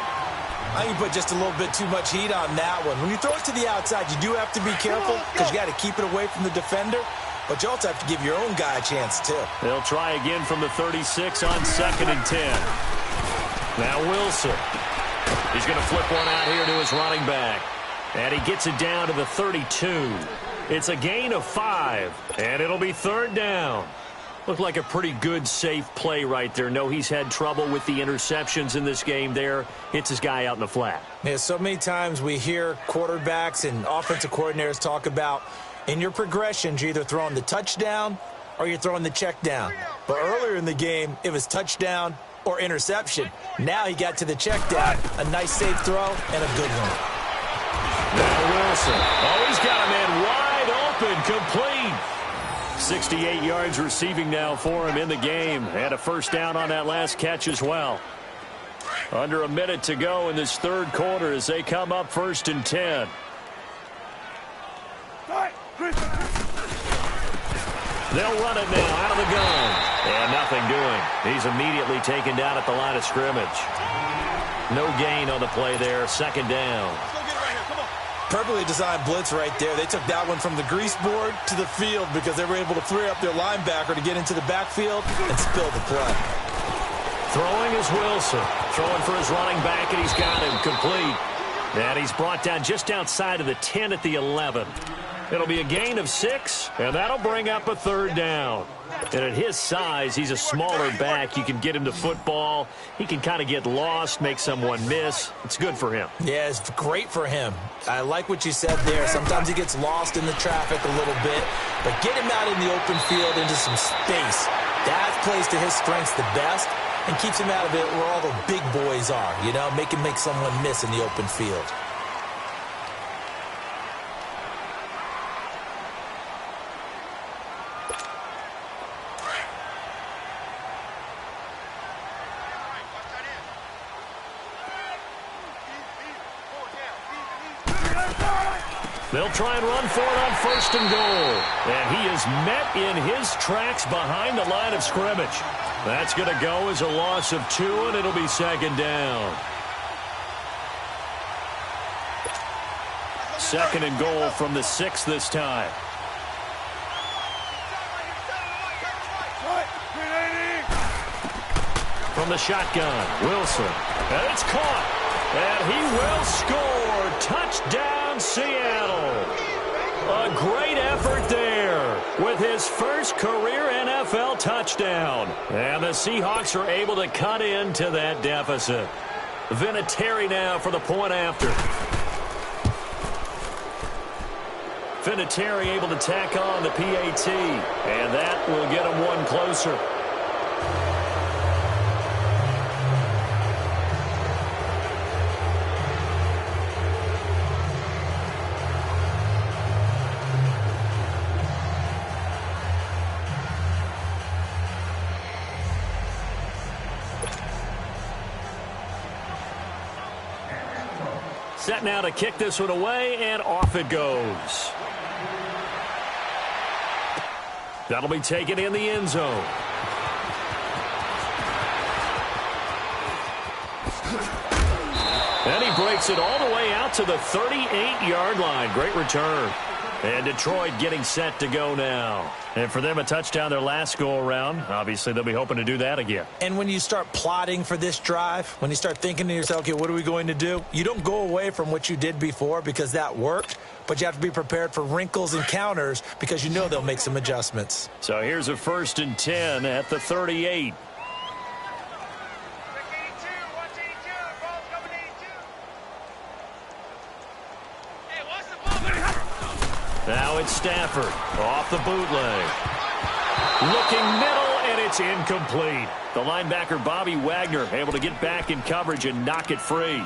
I think you put just a little bit too much heat on that one. When you throw it to the outside, you do have to be careful because you got to keep it away from the defender, but you also have to give your own guy a chance, too.
They'll try again from the 36 on 2nd and 10. Now Wilson. He's going to flip one out here to his running back. And he gets it down to the 32. It's a gain of 5, and it'll be 3rd down. Looked like a pretty good, safe play right there. No, he's had trouble with the interceptions in this game there. Hits his guy out in the flat.
Yeah, so many times we hear quarterbacks and offensive coordinators talk about in your progressions, you're either throwing the touchdown or you're throwing the check down. But earlier in the game, it was touchdown or interception. Now he got to the check down. A nice, safe throw and a good one.
Now Wilson. Oh, he's got a man wide open, complete. 68 yards receiving now for him in the game. And a 1st down on that last catch as well. Under a minute to go in this 3rd quarter as they come up 1st and 10. They'll run it now out of the gun. And nothing doing. He's immediately taken down at the line of scrimmage. No gain on the play there. 2nd down.
Perfectly designed blitz right there. They took that one from the grease board to the field because they were able to free up their linebacker to get into the backfield and spill the play.
Throwing is Wilson. Throwing for his running back, and he's got him complete. And he's brought down just outside of the 10 at the 11. It'll be a gain of 6, and that'll bring up a 3rd down. And at his size, he's a smaller back. You can get him to football. He can kind of get lost, make someone miss. It's good for him.
Yeah, it's great for him. I like what you said there. Sometimes he gets lost in the traffic a little bit, but get him out in the open field into some space. That plays to his strengths the best and keeps him out of it where all the big boys are, you know, make him make someone miss in the open field.
They'll try and run for it on 1st and goal. And he is met in his tracks behind the line of scrimmage. That's going to go as a loss of 2, and it'll be 2nd down. 2nd and goal from the 6 this time. From the shotgun, Wilson. And it's caught. And he will score. Touchdown, Seattle. A great effort there with his first career NFL touchdown. And the Seahawks are able to cut into that deficit. Vinatieri now for the point after. Vinatieri able to tack on the PAT. And that will get him one closer. Set now to kick this one away, and off it goes. That'll be taken in the end zone. And he breaks it all the way out to the 38-yard line. Great return. And Detroit getting set to go now. And for them, a touchdown their last go-around. Obviously, they'll be hoping to do that again.
And when you start plotting for this drive, when you start thinking to yourself, okay, what are we going to do? You don't go away from what you did before because that worked, but you have to be prepared for wrinkles and counters because you know they'll make some adjustments.
So here's a 1st and 10 at the 38. Now it's Stafford off the bootleg. Looking middle, and it's incomplete. The linebacker, Bobby Wagner, able to get back in coverage and knock it free.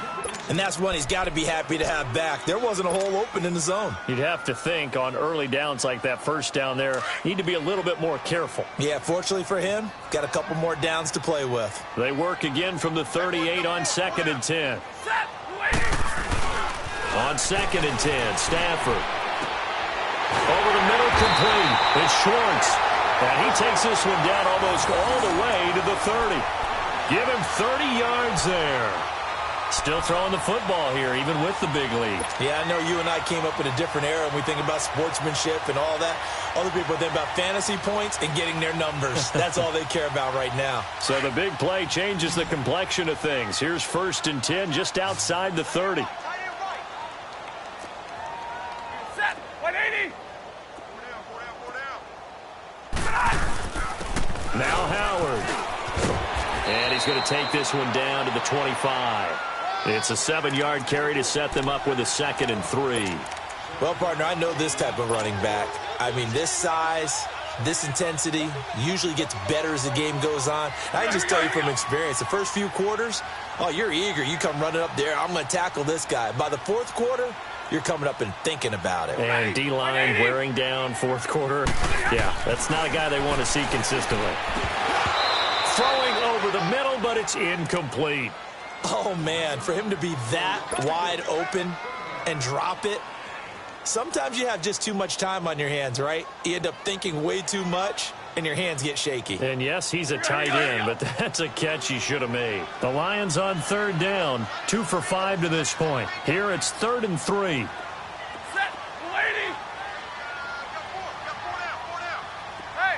And that's one he's got to be happy to have back. There wasn't a hole open in the zone.
You'd have to think on early downs like that first down there, need to be a little bit more careful.
Yeah, fortunately for him, got a couple more downs to play with.
They work again from the 38 on 2nd and 10. On 2nd and 10, Stafford. Over the middle, complete. It's Schwartz. And he takes this one down almost all the way to the 30. Give him 30 yards there. Still throwing the football here, even with the big lead.
Yeah, I know you and I came up in a different era and we think about sportsmanship and all that. Other people think about fantasy points and getting their numbers. That's all they care about right now.
So the big play changes the complexion of things. Here's 1st and 10 just outside the 30.
Set. 180.
Now Howard. And he's going to take this one down to the 25. It's a 7-yard carry to set them up with a 2nd and 3.
Well, partner, I know this type of running back. I mean, this size, this intensity usually gets better as the game goes on. I can just tell you from experience, the first few quarters, oh, you're eager. You come running up there, I'm going to tackle this guy. By the 4th quarter, you're coming up and thinking about it.
And D-line wearing down 4th quarter. Yeah, that's not a guy they want to see consistently. Throwing over the middle, but it's incomplete.
Oh, man, for him to be that wide open and drop it, sometimes you have just too much time on your hands, right? You end up thinking way too much, and your hands get shaky.
And, yes, he's a tight end, but that's a catch he should have made. The Lions on 3rd down, 2 for 5 to this point. Here it's 3rd and 3.
Set. 180. Four down. Hey.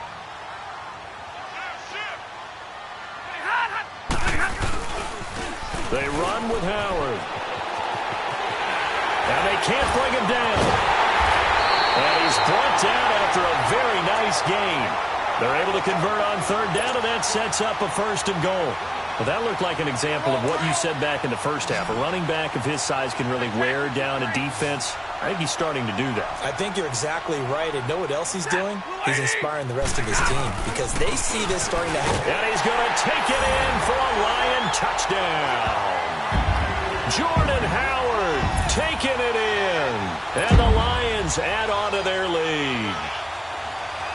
They run with Howard. And they can't bring him down. And he's brought down after a very nice gain. They're able to convert on 3rd down, and that sets up a 1st and goal. Well, that looked like an example of what you said back in the first half. A running back of his size can really wear down a defense. I think he's starting to do that.
I think you're exactly right. And know what else he's doing? He's inspiring the rest of his team because they see this starting to happen.
And he's going to take it in for a Lion touchdown. Jordan Howard taking it in. And the Lions add on to their lead.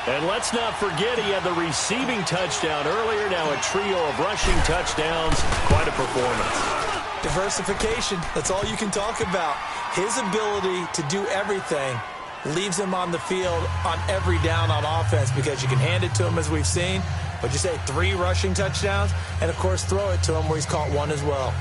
And let's not forget he had the receiving touchdown earlier. Now a trio of rushing touchdowns. Quite a performance.
Diversification. That's all you can talk about. His ability to do everything leaves him on the field on every down on offense because you can hand it to him as we've seen. What'd you say, 3 rushing touchdowns? And, of course, throw it to him where he's caught 1 as well.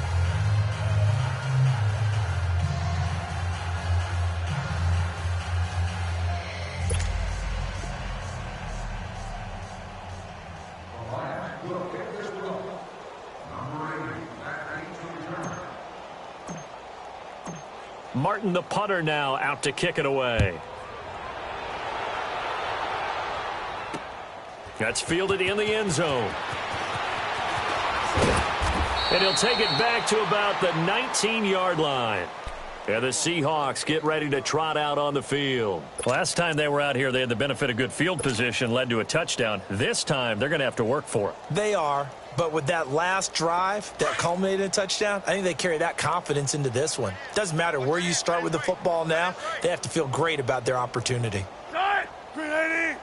Martin, the punter, now out to kick it away. That's fielded in the end zone. And he'll take it back to about the 19-yard line. And the Seahawks get ready to trot out on the field. Last time they were out here, they had the benefit of good field position, led to a touchdown. This time, they're going to have to work for it.
They are. But with that last drive that culminated in a touchdown, I think they carry that confidence into this one. Doesn't matter where you start with the football now. They have to feel great about their opportunity.
Set.
380.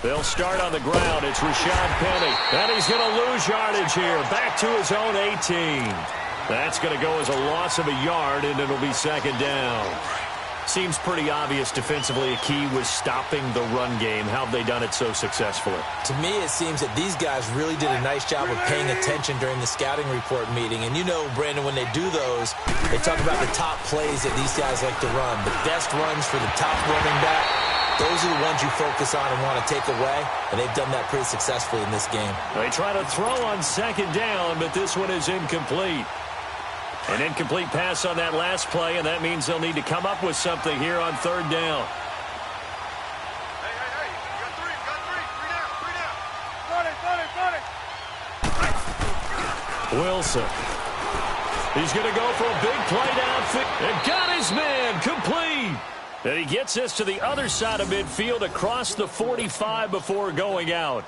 They'll start on the ground. It's Rashad Penny. And he's going to lose yardage here. Back to his own 18. That's going to go as a loss of a yard, and it'll be second down. Seems pretty obvious defensively a key was stopping the run game. How have they done it so successfully?
To me, it seems that these guys really did a nice job of paying attention during the scouting report meeting. And you know, Brandon, when they do those, they talk about the top plays that these guys like to run. The best runs for the top running back, those are the ones you focus on and want to take away. And they've done that pretty successfully in this game.
They try to throw on second down, but this one is incomplete. An incomplete pass on that last play, and that means they'll need to come up with something here on third down.
Hey, you got three. Got it.
Wilson. He's going to go for a big play downfield. And got his man complete. And he gets this to the other side of midfield across the 45 before going out.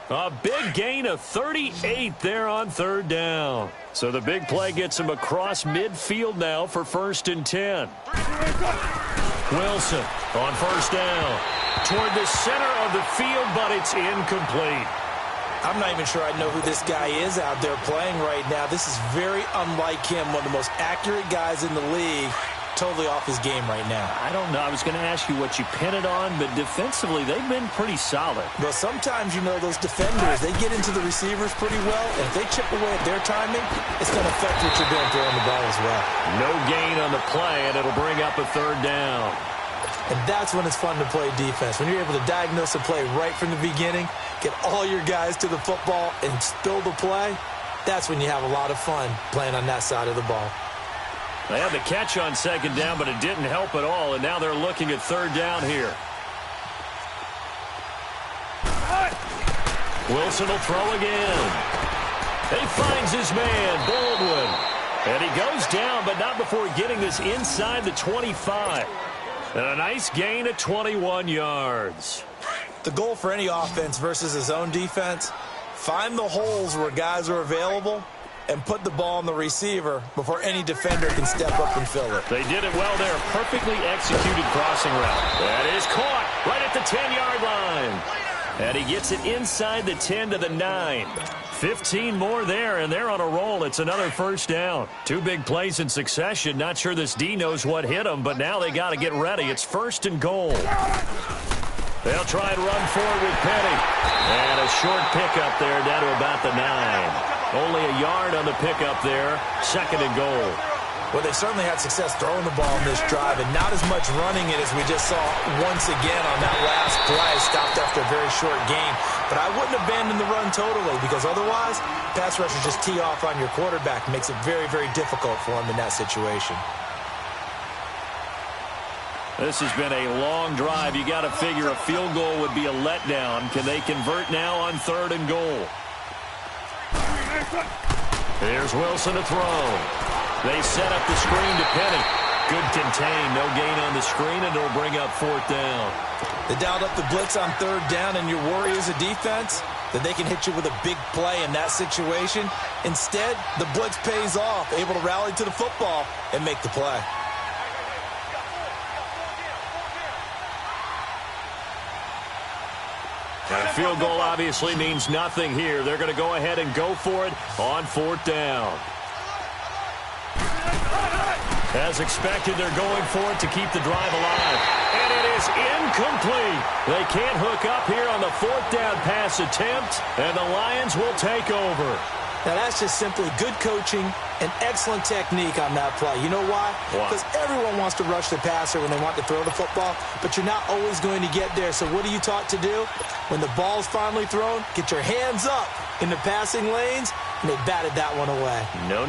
A big gain of 38 there on third down. So the big play gets him across midfield now for 1st and 10. Wilson on first down. Toward the center of the field, but it's incomplete.
I'm not even sure I know who this guy is out there playing right now. This is very unlike him, one of the most accurate guys in the league. Totally off his game right now.
I don't know. I was going to ask you what you pin it on, but defensively, they've been pretty solid.
Well, sometimes, you know, those defenders, they get into the receivers pretty well, and if they chip away at their timing, it's going to affect what you're doing throwing the ball as well.
No gain on the play, and it'll bring up a third down.
And that's when it's fun to play defense. When you're able to diagnose a play right from the beginning, get all your guys to the football, and spill the play, that's when you have a lot of fun playing on that side of the ball.
They had the catch on second down, but it didn't help at all, and now they're looking at third down here. Wilson will throw again. He finds his man, Baldwin. And he goes down, but not before getting this inside the 25. And a nice gain of 21 yards.
The goal for any offense versus his own defense, find the holes where guys are available and put the ball on the receiver before any defender can step up and fill it.
They did it well there. Perfectly executed crossing route. That is caught right at the 10-yard line. And he gets it inside the 10 to the 9. 15 more there, and they're on a roll. It's another first down. Two big plays in succession. Not sure this D knows what hit them, but now they got to get ready. It's 1st and goal. They'll try and run forward with Penny. And a short pickup there down to about the 9. Only a yard on the pickup there. 2nd and goal.
Well, they certainly had success throwing the ball in this drive, and not as much running it as we just saw once again on that last play. Stopped after a very short game. But I wouldn't abandon the run totally, because otherwise, pass rushers just tee off on your quarterback. It makes it very, very difficult for him in that situation.
This has been a long drive. You got to figure a field goal would be a letdown. Can they convert now on 3rd and goal? Here's Wilson to throw. They set up the screen to Penny. Good contain. No gain on the screen, and it'll bring up 4th down.
They dialed up the blitz on 3rd down, and your worry as a defense that they can hit you with a big play in that situation. Instead, the blitz pays off, able to rally to the football and make the play.
And a field goal obviously means nothing here. They're going to go ahead and go for it on 4th down. As expected, they're going for it to keep the drive alive. And it is incomplete. They can't hook up here on the 4th down pass attempt, and the Lions will take over.
Now, that's just simply good coaching and excellent technique on that play. You know why? Because everyone wants to rush the passer when they want to throw the football, but you're not always going to get there. So what are you taught to do? When the ball's finally thrown, get your hands up in the passing lanes, and they batted that one away.
No.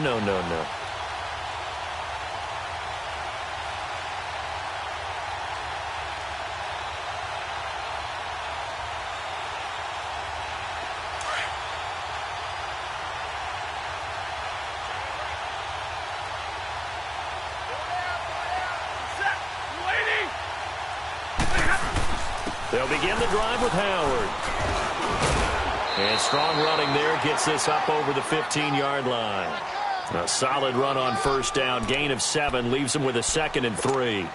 They'll begin the drive with Howard. And strong running there gets this up over the 15-yard line. A solid run on 1st down. Gain of 7 leaves them with a 2nd and 3.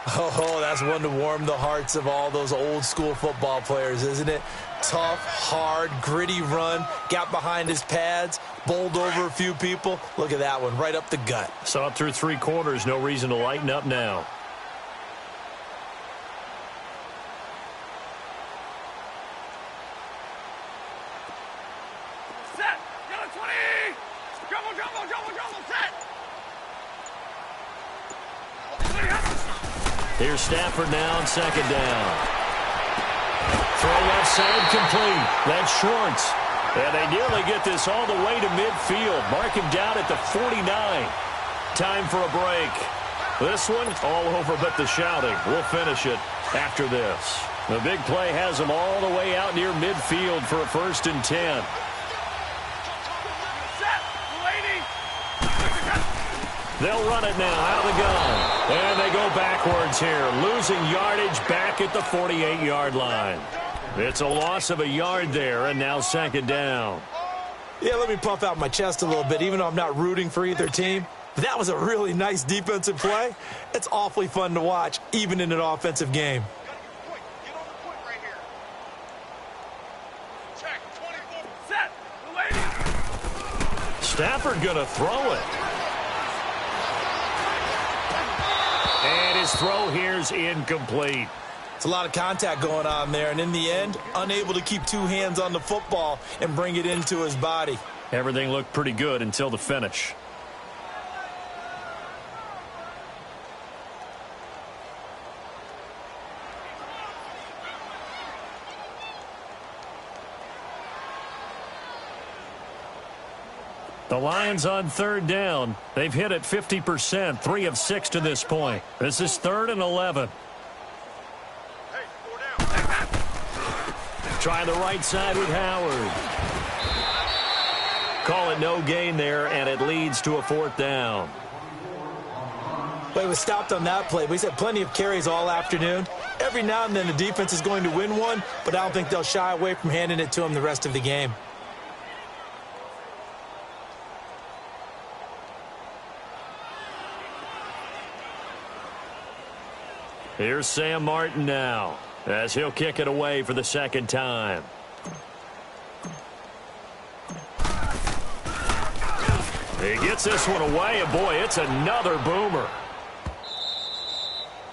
Oh, that's one to warm the hearts of all those old school football players, isn't it? Tough, hard, gritty run, got behind his pads, bowled over a few people. Look at that one, right up the gut.
Saw it through 3 quarters, no reason to lighten up now.
Set. Yellow 20. Jumble, set.
Here's Stafford now on 2nd down. Throw left side complete. That's Schwartz. And they nearly get this all the way to midfield. Mark him down at the 49. Time for a break. This one all over but the shouting. We'll finish it after this. The big play has them all the way out near midfield for a 1st and 10. They'll run it now out of the gun. And they go backwards here, losing yardage back at the 48-yard line. It's a loss of a yard there, and now 2nd down.
Yeah, let me puff out my chest a little bit, even though I'm not rooting for either team. That was a really nice defensive play. It's awfully fun to watch, even in an offensive game.
Get on the point right here. Check. 24. Set. Lady.
Stafford going to throw it. And his throw here's incomplete.
It's a lot of contact going on there, and in the end, unable to keep 2 hands on the football and bring it into his body.
Everything looked pretty good until the finish. The Lions on 3rd down. They've hit it 50%, 3 of 6 to this point. This is 3rd and 11.
Hey, 4 down.
Try the right side with Howard. Call it no gain there, and it leads to a 4th down.
But he was stopped on that play. He's had plenty of carries all afternoon. Every now and then the defense is going to win one, but I don't think they'll shy away from handing it to him the rest of the game.
Here's Sam Martin now, as he'll kick it away for the 2nd time. He gets this one away, and boy, it's another boomer.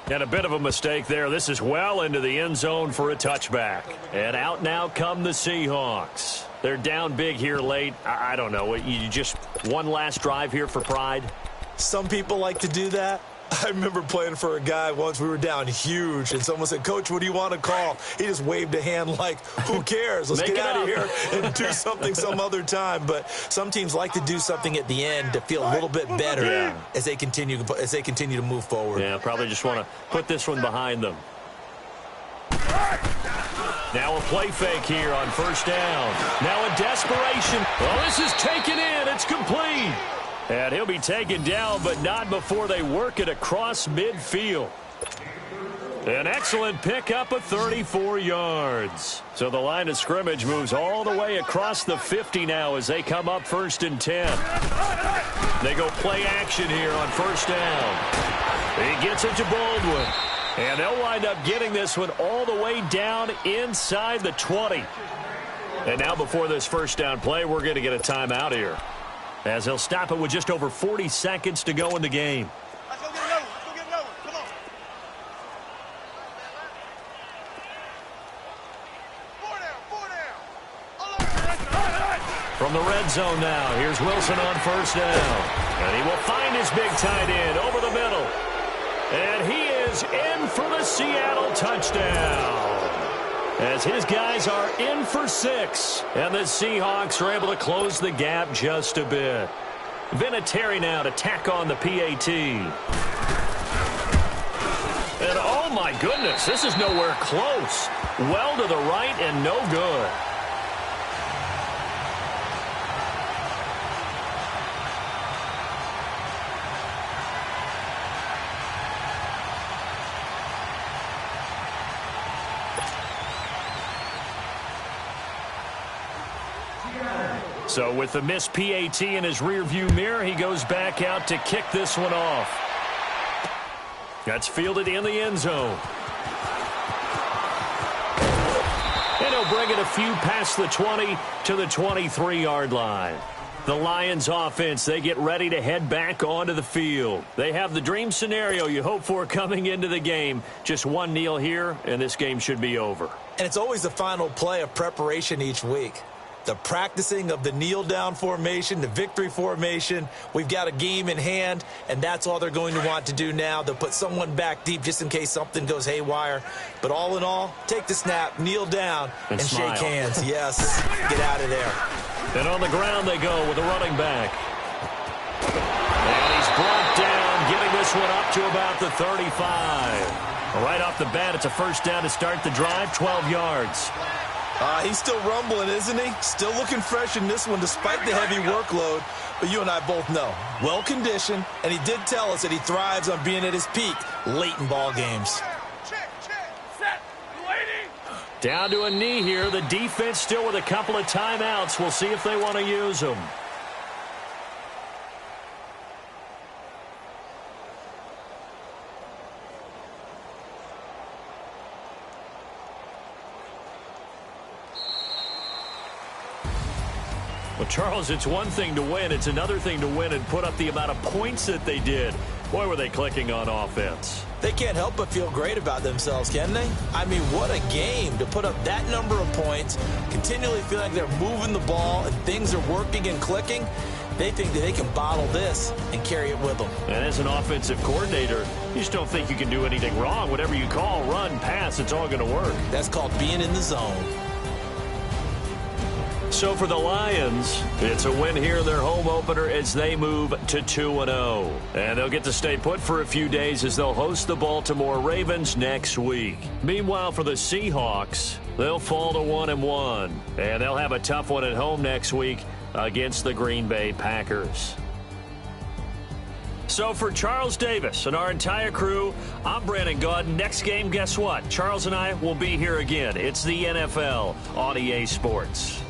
And a bit of a mistake there. This is well into the end zone for a touchback. And out now come the Seahawks. They're down big here late. I don't know. You just one last drive here for pride?
Some people like to do that. I remember playing for a guy once. We were down huge, and someone said, "Coach, what do you want to call?" He just waved a hand like, who cares? Let's get out of here and do something some other time. But some teams like to do something at the end to feel a little bit better as they continue to move forward.
Yeah, probably just want to put this one behind them. Now a play fake here on 1st down. Now a desperation. Well, this is taken in. It's complete. And he'll be taken down, but not before they work it across midfield. An excellent pickup of 34 yards. So the line of scrimmage moves all the way across the 50 now as they come up 1st and 10. They go play action here on 1st down. He gets it to Baldwin. And they'll wind up getting this one all the way down inside the 20. And now before this 1st down play, we're going to get a timeout here, as he'll stop it with just over 40 seconds to go in the game.
Let's go get another one. Let's go get another one. Come on. 4 down.
From the red zone now, here's Wilson on 1st down. And he will find his big tight end over the middle. And he is in for the Seattle touchdown, as his guys are in for 6. And the Seahawks are able to close the gap just a bit. Vinatieri now to tack on the PAT. And oh my goodness, this is nowhere close. Well to the right and no good. So with the missed PAT in his rearview mirror, he goes back out to kick this one off. That's fielded in the end zone. And he'll bring it a few past the 20 to the 23-yard line. The Lions offense, they get ready to head back onto the field. They have the dream scenario you hope for coming into the game. Just one kneel here, and this game should be over.
And it's always the final play of preparation each week. The practicing of the kneel-down formation, the victory formation. We've got a game in hand, and that's all they're going to want to do now. They'll put someone back deep just in case something goes haywire. But all in all, take the snap, kneel down, and shake hands. Yes, get out of there.
And on the ground they go with a running back. And he's brought down, getting this one up to about the 35. Right off the bat, it's a first down to start the drive, 12 yards.
He's still rumbling, isn't he? Still looking fresh in this one despite the heavy workload. But you and I both know, well-conditioned, and he did tell us that he thrives on being at his peak late in ball games.
Check. Set. Waiting.
Down to a knee here. The defense still with a couple of timeouts. We'll see if they want to use them. Well, Charles, it's one thing to win. It's another thing to win and put up the amount of points that they did. Boy, were they clicking on offense.
They can't help but feel great about themselves, can they? I mean, what a game to put up that number of points, continually feel like they're moving the ball and things are working and clicking. They think that they can bottle this and carry it with them.
And as an offensive coordinator, you just don't think you can do anything wrong. Whatever you call, run, pass, it's all going to work.
That's called being in the zone.
So for the Lions, it's a win here in their home opener as they move to 2-0. And they'll get to stay put for a few days as they'll host the Baltimore Ravens next week. Meanwhile, for the Seahawks, they'll fall to 1-1. And they'll have a tough one at home next week against the Green Bay Packers. So for Charles Davis and our entire crew, I'm Brandon Gaudin. Next game, guess what? Charles and I will be here again. It's the NFL on EA Sports.